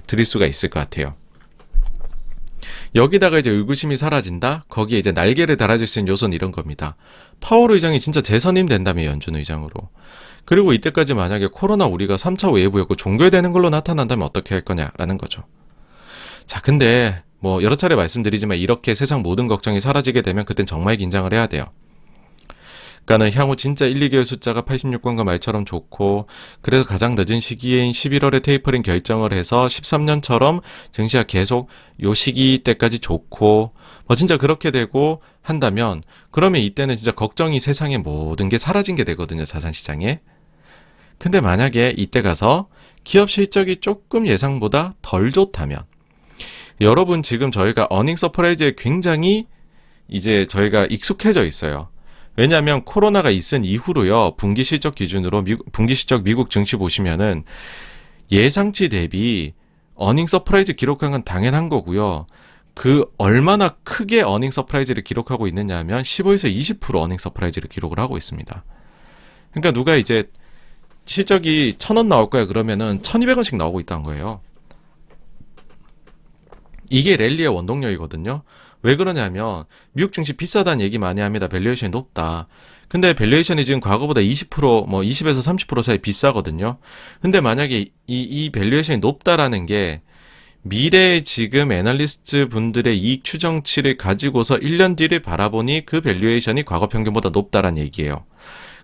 드릴 수가 있을 것 같아요. 여기다가 이제 의구심이 사라진다? 거기에 이제 날개를 달아줄 수 있는 요소는 이런 겁니다. 파월 의장이 진짜 재선임 된다면 연준 의장으로. 그리고 이때까지 만약에 코로나 우리가 3차 웨이브였고 종결되는 걸로 나타난다면 어떻게 할 거냐라는 거죠. 자, 근데 뭐 여러 차례 말씀드리지만 이렇게 세상 모든 걱정이 사라지게 되면 그땐 정말 긴장을 해야 돼요. 그러니까는 향후 진짜 1, 2개월 숫자가 86권과 말처럼 좋고, 그래서 가장 늦은 시기인 11월에 테이퍼링 결정을 해서 13년처럼 증시가 계속 요 시기 때까지 좋고, 뭐 진짜 그렇게 되고 한다면, 그러면 이때는 진짜 걱정이 세상의 모든 게 사라진 게 되거든요, 자산시장에. 근데 만약에 이때 가서 기업 실적이 조금 예상보다 덜 좋다면, 여러분 지금 저희가 어닝 서프라이즈에 굉장히 이제 저희가 익숙해져 있어요. 왜냐하면 코로나가 있은 이후로요, 분기 실적 기준으로 분기 실적 미국 증시 보시면은 예상치 대비 어닝 서프라이즈 기록한 건 당연한 거고요. 그 얼마나 크게 어닝 서프라이즈를 기록하고 있느냐 하면 15에서 20% 어닝 서프라이즈를 기록을 하고 있습니다. 그러니까 누가 이제 실적이 1,000원 나올 거야 그러면은 1,200원씩 나오고 있다는 거예요. 이게 랠리의 원동력이거든요. 왜 그러냐면 미국 증시 비싸다는 얘기 많이 합니다. 밸류에이션이 높다. 근데 밸류에이션이 지금 과거보다 20%, 뭐 20에서 30% 사이 비싸거든요. 근데 만약에 이 밸류에이션이 높다라는 게 미래에 지금 애널리스트 분들의 이익 추정치를 가지고서 1년 뒤를 바라보니 그 밸류에이션이 과거 평균보다 높다라는 얘기예요.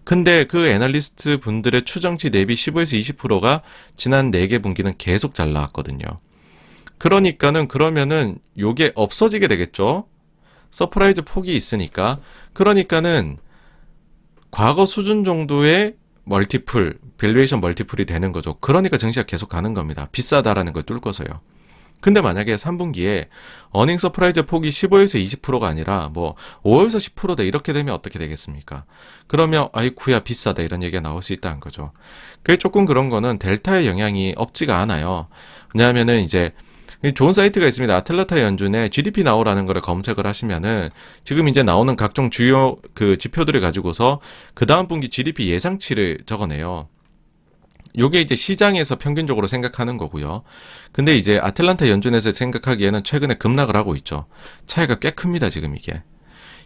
근데 그 애널리스트 분들의 추정치 대비 15에서 20%가 지난 4개 분기는 계속 잘 나왔거든요. 그러니까는 그러면은 요게 없어지게 되겠죠. 서프라이즈 폭이 있으니까. 그러니까는 과거 수준 정도의 멀티플, 밸류에이션 멀티플이 되는 거죠. 그러니까 증시가 계속 가는 겁니다. 비싸다라는 걸 뚫고서요. 근데 만약에 3분기에 어닝 서프라이즈 폭이 15에서 20%가 아니라 뭐 5에서 10%다 이렇게 되면 어떻게 되겠습니까? 그러면 아이쿠야 비싸다 이런 얘기가 나올 수 있다는 거죠. 그게 조금 그런 거는 델타의 영향이 없지가 않아요. 왜냐하면은 이제 좋은 사이트가 있습니다. 아틀란타 연준에 GDP 나오라는 거를 검색을 하시면은 지금 이제 나오는 각종 주요 그 지표들을 가지고서 그 다음 분기 GDP 예상치를 적어내요. 요게 이제 시장에서 평균적으로 생각하는 거고요. 근데 이제 아틀란타 연준에서 생각하기에는 최근에 급락을 하고 있죠. 차이가 꽤 큽니다, 지금 이게.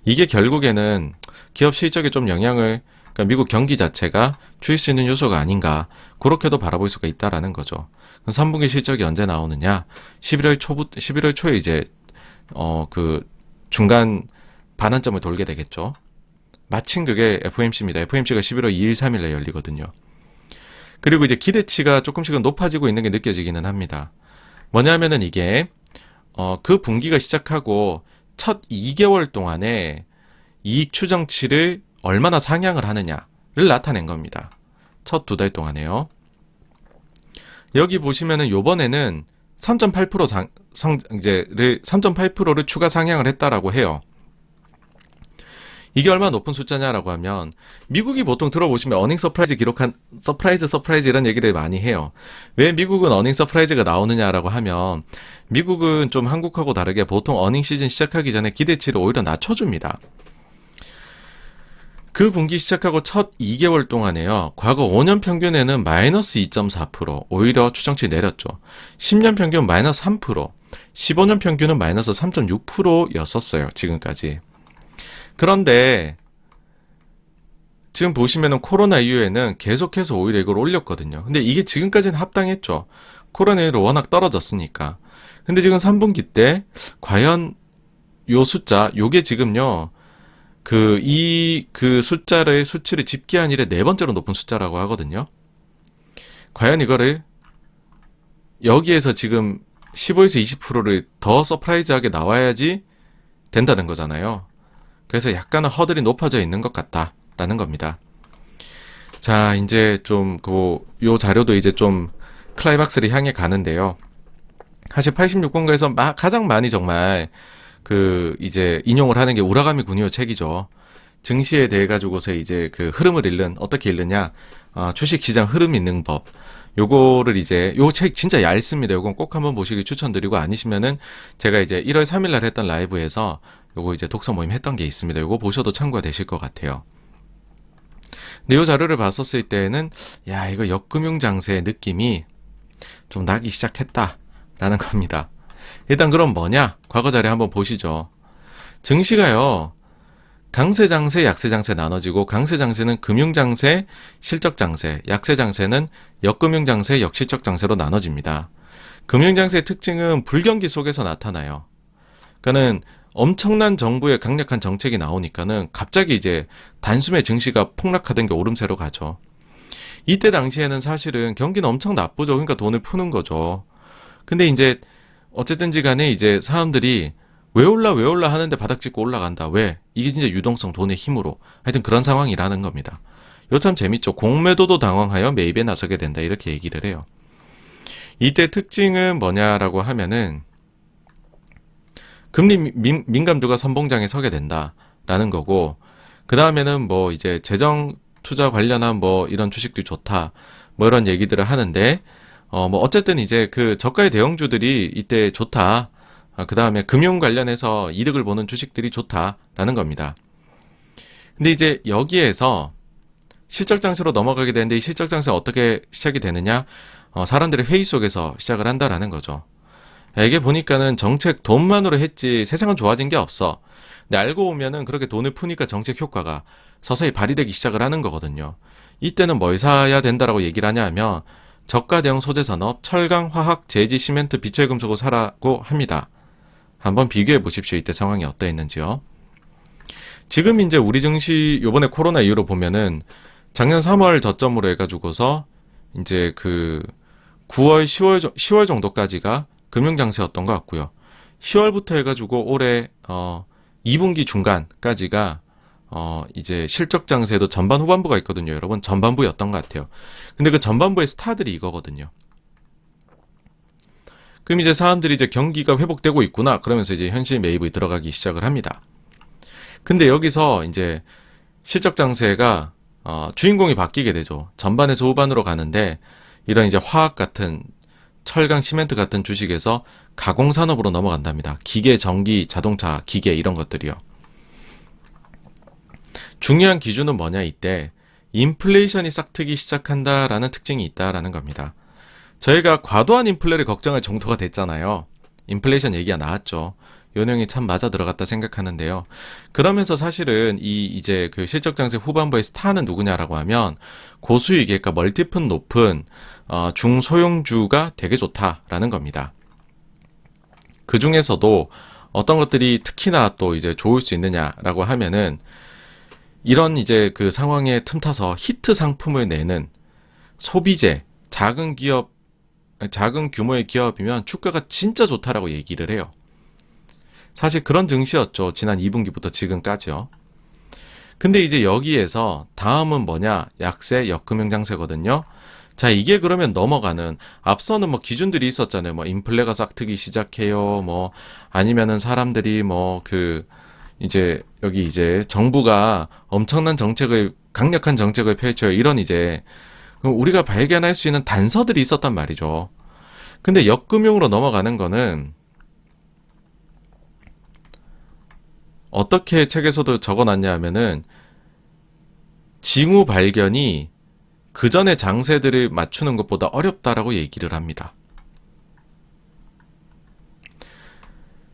이게 결국에는 기업 실적에 좀 영향을, 그러니까 미국 경기 자체가 주일 수 있는 요소가 아닌가, 그렇게도 바라볼 수가 있다라는 거죠. 그럼 3분기 실적이 언제 나오느냐? 11월 초에 이제, 그 중간 반환점을 돌게 되겠죠. 마침 그게 FOMC입니다. FOMC가 11월 2일, 3일에 열리거든요. 그리고 이제 기대치가 조금씩은 높아지고 있는 게 느껴지기는 합니다. 뭐냐면은 이게, 그 분기가 시작하고 첫 2개월 동안에 이익 추정치를 얼마나 상향을 하느냐를 나타낸 겁니다. 첫 2달 동안에요. 여기 보시면은 요번에는 3.8%를 추가 상향을 했다라고 해요. 이게 얼마나 높은 숫자냐라고 하면 미국이 보통 들어보시면 어닝 서프라이즈 기록한 서프라이즈 이런 얘기를 많이 해요. 왜 미국은 어닝 서프라이즈가 나오느냐라고 하면 미국은 좀 한국하고 다르게 보통 어닝 시즌 시작하기 전에 기대치를 오히려 낮춰줍니다. 그 분기 시작하고 첫 2개월 동안에요. 과거 5년 평균에는 마이너스 2.4%, 오히려 추정치 내렸죠. 10년 평균 마이너스 3%, 15년 평균은 마이너스 3.6%였었어요. 지금까지. 그런데 지금 보시면은 코로나 이후에는 계속해서 오히려 이걸 올렸거든요. 근데 이게 지금까지는 합당했죠. 코로나19로 워낙 떨어졌으니까. 근데 지금 3분기 때 과연 요 숫자, 요게 지금요. 그 수치를 집계한 이래 4번째로 높은 숫자라고 하거든요. 과연 이거를 여기에서 지금 15에서 20%를 더 서프라이즈하게 나와야지 된다는 거잖아요. 그래서 약간은 허들이 높아져 있는 것 같다라는 겁니다. 자, 이제 좀 요 자료도 이제 좀 클라이막스를 향해 가는데요. 사실 86권가에서 가장 많이 정말 이제 인용을 하는 게 우라가미 군이오 책이죠. 증시에 대해 가지고서 이제 그 흐름을 어떻게 읽느냐, 주식 시장 흐름 있는 법. 요거를 이제, 요 책 진짜 얇습니다. 요건 꼭 한번 보시길 추천드리고, 아니시면은 제가 이제 1월 3일 날 했던 라이브에서 요거 이제 독서 모임 했던 게 있습니다. 요거 보셔도 참고가 되실 것 같아요. 근데 요 자료를 봤었을 때는, 야, 이거 역금융 장세의 느낌이 좀 나기 시작했다라는 겁니다. 일단 그럼 뭐냐? 과거 자료 한번 보시죠. 증시가요. 강세장세, 약세장세 나눠지고 강세장세는 금융장세, 실적장세, 약세장세는 역금융장세, 역실적장세로 나눠집니다. 금융장세의 특징은 불경기 속에서 나타나요. 그러니까는 엄청난 정부의 강력한 정책이 나오니까는 갑자기 이제 단숨에 증시가 폭락하던 게 오름세로 가죠. 이때 당시에는 사실은 경기는 엄청 나쁘죠. 그러니까 돈을 푸는 거죠. 근데 이제 어쨌든지 간에 이제 사람들이 왜 올라 하는데 바닥 찍고 올라간다. 왜? 이게 진짜 유동성 돈의 힘으로. 하여튼 그런 상황이라는 겁니다. 이거 참 재밌죠. 공매도도 당황하여 매입에 나서게 된다. 이렇게 얘기를 해요. 이때 특징은 뭐냐라고 하면은 금리 민감주가 선봉장에 서게 된다라는 거고, 그 다음에는 뭐 이제 재정 투자 관련한 뭐 이런 주식들이 좋다. 뭐 이런 얘기들을 하는데, 뭐 어쨌든 이제 그 저가의 대형주들이 이때 좋다. 그 다음에 금융 관련해서 이득을 보는 주식들이 좋다라는 겁니다. 근데 이제 여기에서 실적장세로 넘어가게 되는데 이 실적장세가 어떻게 시작이 되느냐? 사람들이 회의 속에서 시작을 한다라는 거죠. 이게 보니까는 정책 돈만으로 했지 세상은 좋아진 게 없어. 근데 알고 보면은 그렇게 돈을 푸니까 정책 효과가 서서히 발휘되기 시작을 하는 거거든요. 이때는 뭘 사야 된다라고 얘기를 하냐 하면 저가 대형 소재 산업, 철강, 화학, 제지, 시멘트, 비철 금속을 사라고 합니다. 한번 비교해 보십시오. 이때 상황이 어떠했는지요. 지금 이제 우리 증시 요번에 코로나 이후로 보면은 작년 3월 저점으로 해가지고서 이제 그 9월, 10월 정도까지가 금융장세였던 것 같고요. 10월부터 해가지고 올해 2분기 중간까지가 이제 실적장세도 전반 후반부가 있거든요. 여러분 전반부였던 것 같아요. 근데 그 전반부의 스타들이 이거거든요. 그럼 이제 사람들이 이제 경기가 회복되고 있구나. 그러면서 이제 현실 매입이 들어가기 시작을 합니다. 근데 여기서 이제 실적장세가 주인공이 바뀌게 되죠. 전반에서 후반으로 가는데 이런 이제 화학 같은 철강, 시멘트 같은 주식에서 가공산업으로 넘어간답니다. 기계, 전기, 자동차, 기계 이런 것들이요. 중요한 기준은 뭐냐 이때 인플레이션이 싹트기 시작한다라는 특징이 있다라는 겁니다. 저희가 과도한 인플레를 걱정할 정도가 됐잖아요. 인플레이션 얘기가 나왔죠. 요 내용이 참 맞아 들어갔다 생각하는데요. 그러면서 사실은 이제 그 실적장세 후반부의 스타는 누구냐라고 하면 고수익, 그러니까 멀티플 높은 중소형주가 되게 좋다라는 겁니다. 그 중에서도 어떤 것들이 특히나 또 이제 좋을 수 있느냐라고 하면은 이런 이제 그 상황에 틈타서 히트 상품을 내는 소비재, 작은 규모의 기업이면 주가가 진짜 좋다라고 얘기를 해요. 사실 그런 증시였죠. 지난 2분기부터 지금까지요. 근데 이제 여기에서 다음은 뭐냐? 약세, 역금융장세거든요. 자, 이게 그러면 넘어가는, 앞서는 뭐 기준들이 있었잖아요. 뭐 인플레가 싹트기 시작해요. 뭐 아니면은 사람들이 이제 여기 이제 정부가 엄청난 강력한 정책을 펼쳐요. 이런 이제 우리가 발견할 수 있는 단서들이 있었단 말이죠. 근데 역금융으로 넘어가는 거는 어떻게 책에서도 적어놨냐 하면은 징후 발견이 그 전에 장세들을 맞추는 것보다 어렵다라고 얘기를 합니다.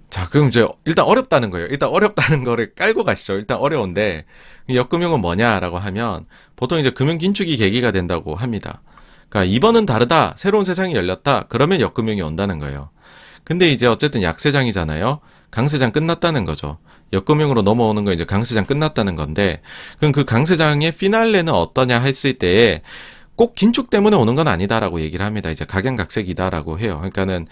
자, 그럼 이제 일단 어렵다는 거예요. 일단 어렵다는 거를 깔고 가시죠. 일단 어려운데 역금융은 뭐냐라고 하면 보통 이제 금융 긴축이 계기가 된다고 합니다. 그러니까 이번은 다르다. 새로운 세상이 열렸다. 그러면 역금융이 온다는 거예요. 근데 이제 어쨌든 약세장이잖아요. 강세장 끝났다는 거죠. 역금융으로 넘어오는 건 이제 강세장 끝났다는 건데, 그럼 그 강세장의 피날레는 어떠냐 했을 때에 꼭 긴축 때문에 오는 건 아니다라고 얘기를 합니다. 이제 각양각색이다라고 해요. 그러니까는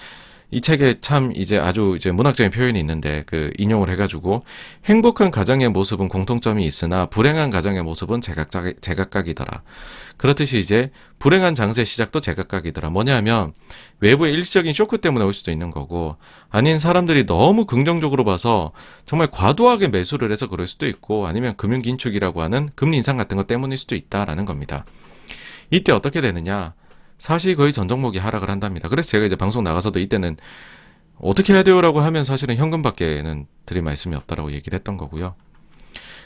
이 책에 참 이제 아주 이제 문학적인 표현이 있는데 그 인용을 해가지고 행복한 가정의 모습은 공통점이 있으나 불행한 가정의 모습은 제각각이더라. 그렇듯이 이제 불행한 장세 시작도 제각각이더라. 뭐냐면 외부의 일시적인 쇼크 때문에 올 수도 있는 거고 아닌 사람들이 너무 긍정적으로 봐서 정말 과도하게 매수를 해서 그럴 수도 있고 아니면 금융 긴축이라고 하는 금리 인상 같은 것 때문일 수도 있다라는 겁니다. 이때 어떻게 되느냐? 사실 거의 전 종목이 하락을 한답니다. 그래서 제가 이제 방송 나가서도 이때는 어떻게 해야 돼요라고 하면 사실은 현금밖에는 드릴 말씀이 없다라고 얘기를 했던 거고요.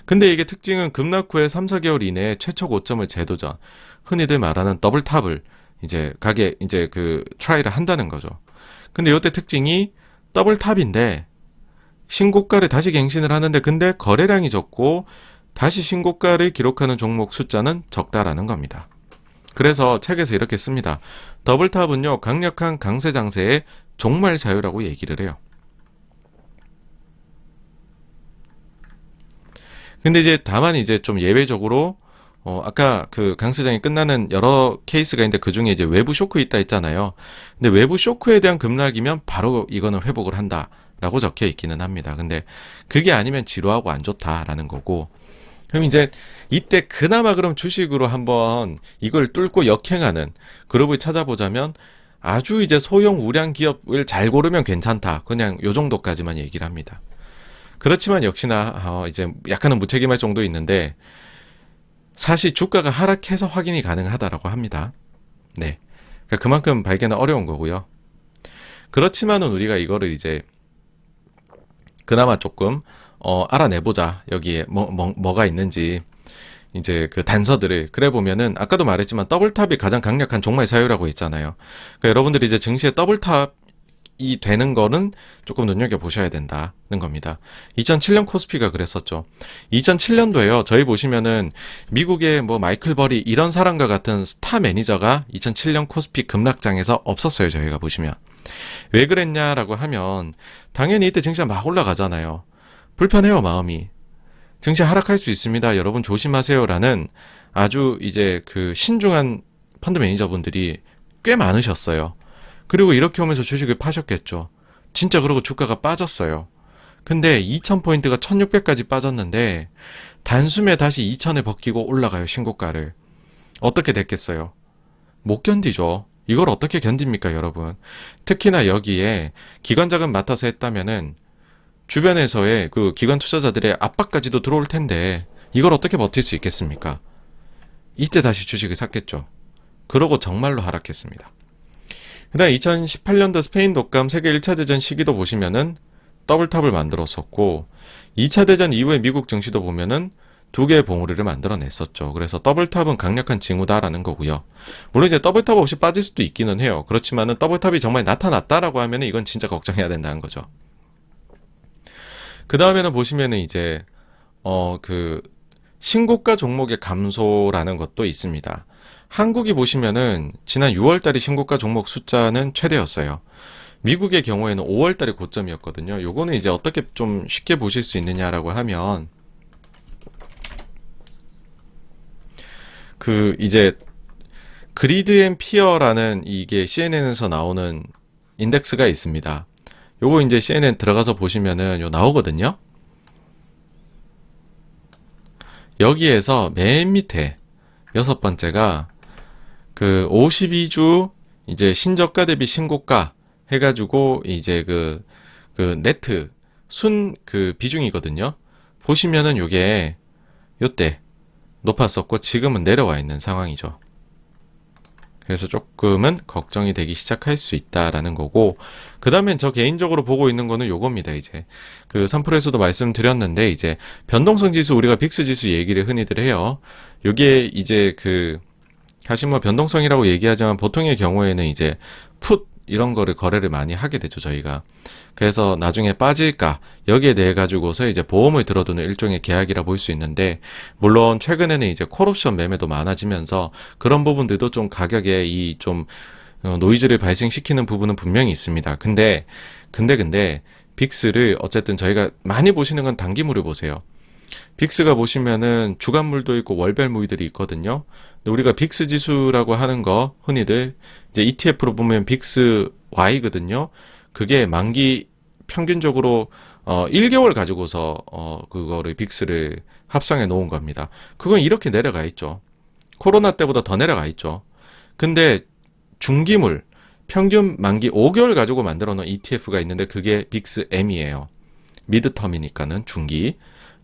근데 이게 특징은 급락 후에 3, 4개월 이내에 최초 고점을 재도전, 흔히들 말하는 더블탑을 이제 트라이를 한다는 거죠. 근데 이때 특징이 더블탑인데 신고가를 다시 갱신을 하는데 근데 거래량이 적고 다시 신고가를 기록하는 종목 숫자는 적다라는 겁니다. 그래서 책에서 이렇게 씁니다. 더블탑은요, 강력한 강세 장세의 종말 사유라고 얘기를 해요. 근데 이제 다만 이제 좀 예외적으로 아까 그 강세장이 끝나는 여러 케이스가 있는데 그 중에 이제 외부 쇼크 있다 했잖아요. 근데 외부 쇼크에 대한 급락이면 바로 이거는 회복을 한다라고 적혀 있기는 합니다. 근데 그게 아니면 지루하고 안 좋다라는 거고. 그럼 이제 이때 그나마 그럼 주식으로 한번 이걸 뚫고 역행하는 그룹을 찾아보자면 아주 이제 소형 우량 기업을 잘 고르면 괜찮다. 그냥 요 정도까지만 얘기를 합니다. 그렇지만 역시나 이제 약간은 무책임할 정도 있는데 사실 주가가 하락해서 확인이 가능하다라고 합니다. 네, 그러니까 그만큼 발견은 어려운 거고요. 그렇지만은 우리가 이거를 이제 그나마 조금 알아내보자. 여기에 뭐가 있는지 이제 그 단서들을 그래 보면은 아까도 말했지만 더블탑이 가장 강력한 종말 사유라고 했잖아요. 그러니까 여러분들이 이제 증시에 더블탑이 되는 거는 조금 눈여겨보셔야 된다는 겁니다. 2007년 코스피가 그랬었죠. 2007년도에요. 저희 보시면은 미국의 뭐 마이클 버리 이런 사람과 같은 스타 매니저가 2007년 코스피 급락장에서 없었어요. 저희가 보시면. 왜 그랬냐라고 하면 당연히 이때 증시가 막 올라가잖아요. 불편해요, 마음이. 증시 하락할 수 있습니다. 여러분 조심하세요라는 아주 이제 그 신중한 펀드 매니저분들이 꽤 많으셨어요. 그리고 이렇게 오면서 주식을 파셨겠죠. 진짜 그러고 주가가 빠졌어요. 근데 2000포인트가 1600까지 빠졌는데 단숨에 다시 2000에 벗기고 올라가요, 신고가를. 어떻게 됐겠어요? 못 견디죠. 이걸 어떻게 견딥니까, 여러분? 특히나 여기에 기관 자금 맡아서 했다면은 주변에서의 그 기관 투자자들의 압박까지도 들어올 텐데 이걸 어떻게 버틸 수 있겠습니까? 이때 다시 주식을 샀겠죠. 그러고 정말로 하락했습니다. 그 다음 2018년도 스페인 독감 세계 1차 대전 시기도 보시면은 더블탑을 만들었었고 2차 대전 이후에 미국 증시도 보면은 두 개의 봉우리를 만들어냈었죠. 그래서 더블탑은 강력한 징후다라는 거고요. 물론 이제 더블탑 없이 빠질 수도 있기는 해요. 그렇지만은 더블탑이 정말 나타났다라고 하면은 이건 진짜 걱정해야 된다는 거죠. 그 다음에는 보시면은 이제 그 신고가 종목의 감소라는 것도 있습니다. 한국이 보시면은 지난 6월달에 신고가 종목 숫자는 최대였어요. 미국의 경우에는 5월달에 고점이었거든요. 요거는 이제 어떻게 좀 쉽게 보실 수 있느냐라고 하면 그 이제 그리드 앤 피어라는 이게 CNN에서 나오는 인덱스가 있습니다. 요거 이제 CNN 들어가서 보시면은 요 나오거든요. 여기에서 맨 밑에 6번째가 그 52주 이제 신저가 대비 신고가 해가지고 이제 그 네트 순 그 비중이거든요. 보시면은 요게 요때 높았었고 지금은 내려와 있는 상황이죠. 그래서 조금은 걱정이 되기 시작할 수 있다라는 거고, 그 다음엔 저 개인적으로 보고 있는 거는 요겁니다. 이제 그 3프로에서도 말씀드렸는데 이제 변동성 지수, 우리가 빅스 지수 얘기를 흔히들 해요. 요게 이제 그 사실 뭐 변동성이라고 얘기하지만 보통의 경우에는 이제 풋 이런 거를 거래를 많이 하게 되죠, 저희가. 그래서 나중에 빠질까 여기에 대해 가지고서 이제 보험을 들어두는 일종의 계약이라 볼 수 있는데, 물론 최근에는 이제 콜옵션 매매도 많아지면서 그런 부분들도 좀 가격에 이 좀 노이즈를 발생시키는 부분은 분명히 있습니다. 근데 빅스를 어쨌든 저희가 많이 보시는 건 단기물을 보세요. 빅스가 보시면은 주간물도 있고 월별 모이들이 있거든요. 근데 우리가 빅스 지수라고 하는 거 흔히들 이제 ETF로 보면 빅스 Y거든요. 그게 만기 평균적으로 1개월 가지고서 그거를 빅스를 합성해 놓은 겁니다. 그건 이렇게 내려가 있죠. 코로나 때보다 더 내려가 있죠. 근데 중기물 평균 만기 5개월 가지고 만들어 놓은 ETF가 있는데 그게 빅스 M이에요. 미드텀이니까는 중기.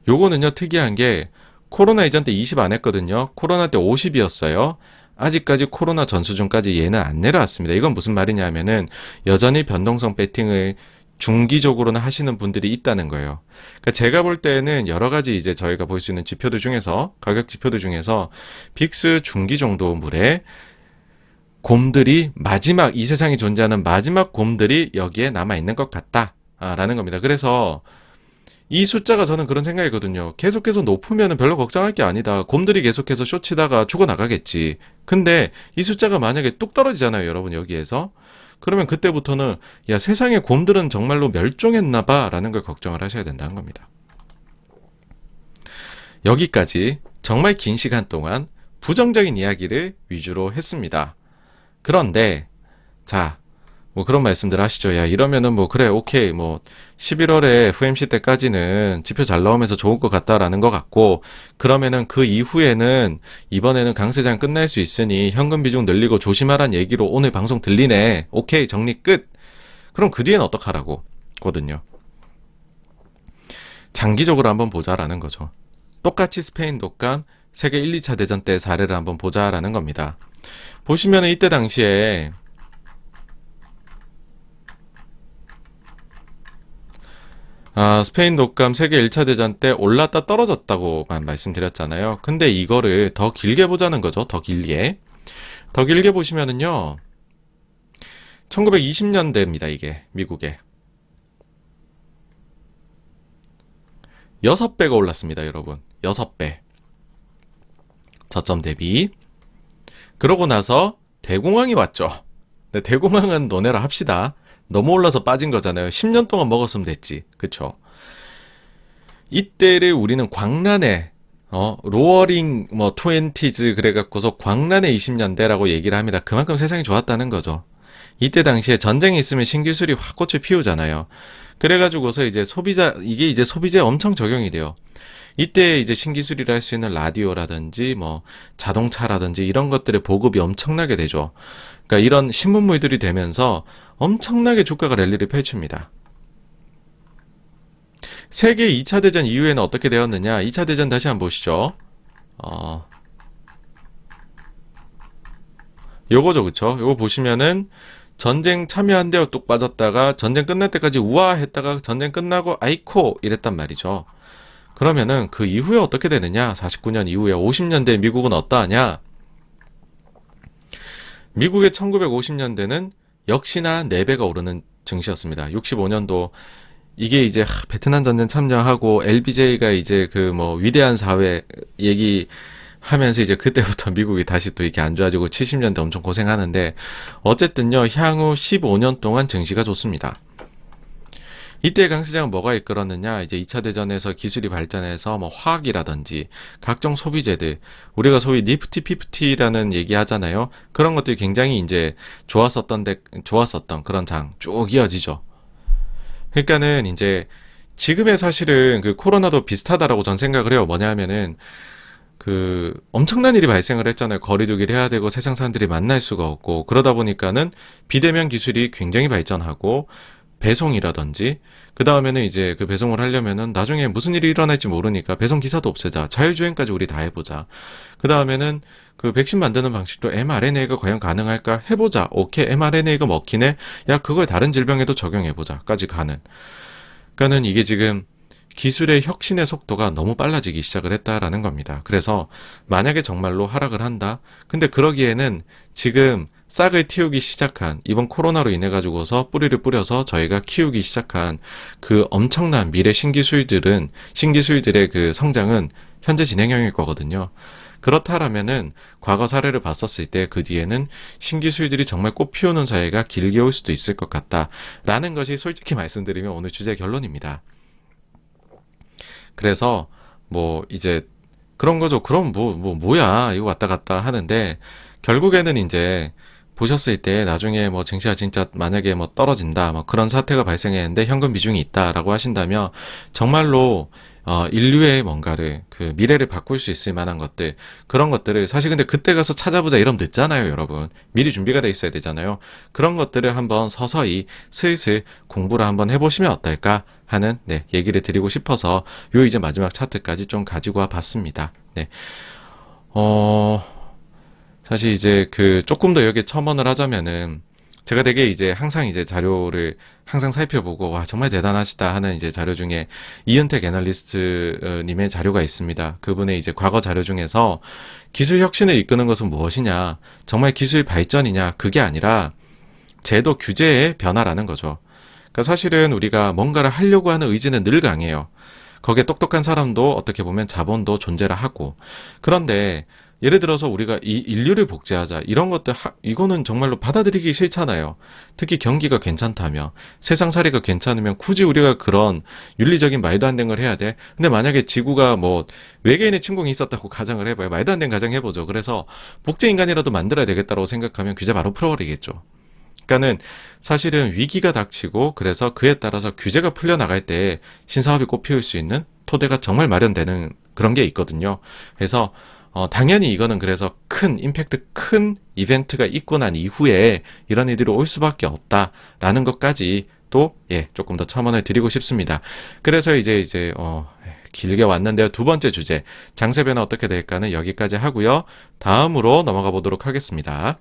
요거는요 특이한 게 코로나 이전 때 20 안 했거든요. 코로나 때 50이었어요. 아직까지 코로나 전 수준까지 얘는 안 내려왔습니다. 이건 무슨 말이냐면은 여전히 변동성 배팅을 중기적으로는 하시는 분들이 있다는 거예요. 그러니까 제가 볼 때는 여러 가지 이제 저희가 볼 수 있는 지표들 중에서, 가격 지표들 중에서 빅스 중기 정도 물에 곰들이 마지막, 이 세상에 존재하는 마지막 곰들이 여기에 남아 있는 것 같다 라는 겁니다. 그래서 이 숫자가 저는 그런 생각이거든요. 계속해서 높으면 별로 걱정할 게 아니다. 곰들이 계속해서 쇼치다가 죽어나가겠지. 근데 이 숫자가 만약에 뚝 떨어지잖아요, 여러분, 여기에서. 그러면 그때부터는 야, 세상에 곰들은 정말로 멸종했나 봐 라는 걸 걱정을 하셔야 된다는 겁니다. 여기까지 정말 긴 시간 동안 부정적인 이야기를 위주로 했습니다. 그런데 자, 뭐 그런 말씀들 하시죠. 야, 이러면은 뭐 그래, 오케이, 뭐 11월에 FMC 때까지는 지표 잘 나오면서 좋을 것 같다라는 것 같고, 그러면은 그 이후에는 이번에는 강세장 끝날 수 있으니 현금 비중 늘리고 조심하란 얘기로 오늘 방송 들리네. 오케이, 정리 끝. 그럼 그 뒤엔 어떡하라고 거든요. 장기적으로 한번 보자라는 거죠. 똑같이 스페인 독감 세계 1, 2차 대전 때 사례를 한번 보자라는 겁니다. 보시면은 이때 당시에 스페인 독감 세계 1차 대전 때 올랐다 떨어졌다고만 말씀드렸잖아요. 근데 이거를 더 길게 보자는 거죠. 더 길게. 더 길게 보시면은요. 1920년대입니다. 이게 미국에. 6배가 올랐습니다, 여러분. 6배. 저점 대비. 그러고 나서 대공황이 왔죠. 네, 대공황은 너네라 합시다. 너무 올라서 빠진 거잖아요. 10년 동안 먹었으면 됐지. 그쵸? 이때를 우리는 광란의 로어링 뭐 20s 그래갖고서 광란의 20년대라고 얘기를 합니다. 그만큼 세상이 좋았다는 거죠. 이때 당시에 전쟁이 있으면 신기술이 확 꽃을 피우잖아요. 그래가지고서 이제 이게 이제 소비재에 엄청 적용이 돼요. 이때 이제 신기술이라 할 수 있는 라디오라든지 뭐 자동차라든지 이런 것들의 보급이 엄청나게 되죠. 그러니까 이런 신문물들이 되면서 엄청나게 주가가 랠리를 펼칩니다. 세계 2차 대전 이후에는 어떻게 되었느냐? 2차 대전 다시 한번 보시죠. 요거죠, 그쵸? 요거 보시면은 전쟁 참여한대요 뚝 빠졌다가 전쟁 끝날 때까지 우아했다가 전쟁 끝나고 아이코 이랬단 말이죠. 그러면은 그 이후에 어떻게 되느냐? 49년 이후에 50년대 미국은 어떠하냐? 미국의 1950년대는 역시나 4배가 오르는 증시였습니다. 65년도 이게 이제 베트남 전쟁 참여하고 LBJ가 이제 그 뭐 위대한 사회 얘기하면서 이제 그때부터 미국이 다시 또 이렇게 안 좋아지고 70년대 엄청 고생하는데 어쨌든요. 향후 15년 동안 증시가 좋습니다. 이때 강세장은 뭐가 이끌었느냐? 이제 2차 대전에서 기술이 발전해서 뭐 화학이라든지 각종 소비재들, 우리가 소위 니프티 피프티라는 얘기 하잖아요. 그런 것들이 굉장히 이제 좋았었던 그런 장 쭉 이어지죠. 그러니까는 이제 지금의 사실은 그 코로나도 비슷하다라고 전 생각을 해요. 뭐냐면은 그 엄청난 일이 발생을 했잖아요. 거리두기를 해야 되고 세상 사람들이 만날 수가 없고 그러다 보니까는 비대면 기술이 굉장히 발전하고 배송이라든지 그 다음에는 이제 그 배송을 하려면은 나중에 무슨 일이 일어날지 모르니까 배송 기사도 없애자. 자율주행까지 우리 다 해보자. 그 다음에는 그 백신 만드는 방식도 mRNA가 과연 가능할까 해보자. 오케이, mRNA가 먹히네. 야, 그걸 다른 질병에도 적용해보자.까지 가는. 그러니까는 이게 지금 기술의 혁신의 속도가 너무 빨라지기 시작을 했다라는 겁니다. 그래서 만약에 정말로 하락을 한다. 근데 그러기에는 지금 싹을 틔우기 시작한 이번 코로나로 인해 가지고서 뿌리를 뿌려서 저희가 키우기 시작한 그 엄청난 미래 신기술들의 그 성장은 현재 진행형일 거거든요. 그렇다라면은 과거 사례를 봤었을 때 그 뒤에는 신기술들이 정말 꽃 피우는 사회가 길게 올 수도 있을 것 같다라는 것이 솔직히 말씀드리면 오늘 주제 결론입니다. 그래서 뭐 이제 그런 거죠. 그럼 뭐야 이거 왔다 갔다 하는데 결국에는 이제 보셨을 때 나중에 뭐 증시가 진짜 만약에 뭐 떨어진다 뭐 그런 사태가 발생했는데 현금 비중이 있다라고 하신다면 정말로 인류의 뭔가를 그 미래를 바꿀 수 있을 만한 것들 그런 것들을 사실 근데 그때 가서 찾아보자 이러면 늦잖아요, 여러분. 미리 준비가 돼 있어야 되잖아요. 그런 것들을 한번 서서히 슬슬 공부를 한번 해보시면 어떨까 하는 얘기를 드리고 싶어서 요 이제 마지막 차트까지 좀 가지고 와 봤습니다. 네. 사실 이제 그 조금 더 여기에 첨언을 하자면은 제가 되게 이제 항상 이제 자료를 항상 살펴보고 와 정말 대단하시다 하는 이제 자료 중에 이은택 애널리스트 님의 자료가 있습니다. 그분의 이제 과거 자료 중에서 기술 혁신을 이끄는 것은 무엇이냐? 정말 기술 발전이냐? 그게 아니라 제도 규제의 변화라는 거죠. 그러니까 사실은 우리가 뭔가를 하려고 하는 의지는 늘 강해요. 거기에 똑똑한 사람도 어떻게 보면 자본도 존재를 하고. 그런데 예를 들어서 우리가 이 인류를 복제하자 이런 것들 이거는 정말로 받아들이기 싫잖아요. 특히 경기가 괜찮다며 세상살이가 괜찮으면 굳이 우리가 그런 윤리적인 말도 안 되는 걸 해야 돼. 근데 만약에 지구가 뭐 외계인의 침공이 있었다고 가정을 해봐요. 말도 안 되는 가정 해보죠. 그래서 복제 인간이라도 만들어야 되겠다고 생각하면 규제 바로 풀어버리겠죠. 그러니까는 사실은 위기가 닥치고 그래서 그에 따라서 규제가 풀려나갈 때 신사업이 꽃피울 수 있는 토대가 정말 마련되는 그런 게 있거든요. 그래서 당연히 이거는 그래서 큰 임팩트 큰 이벤트가 있고 난 이후에 이런 일들이 올 수밖에 없다라는 것까지 또 조금 더 첨언을 드리고 싶습니다. 그래서 이제 길게 왔는데요. 두 번째 주제 장세 변화 어떻게 될까는 여기까지 하고요. 다음으로 넘어가 보도록 하겠습니다.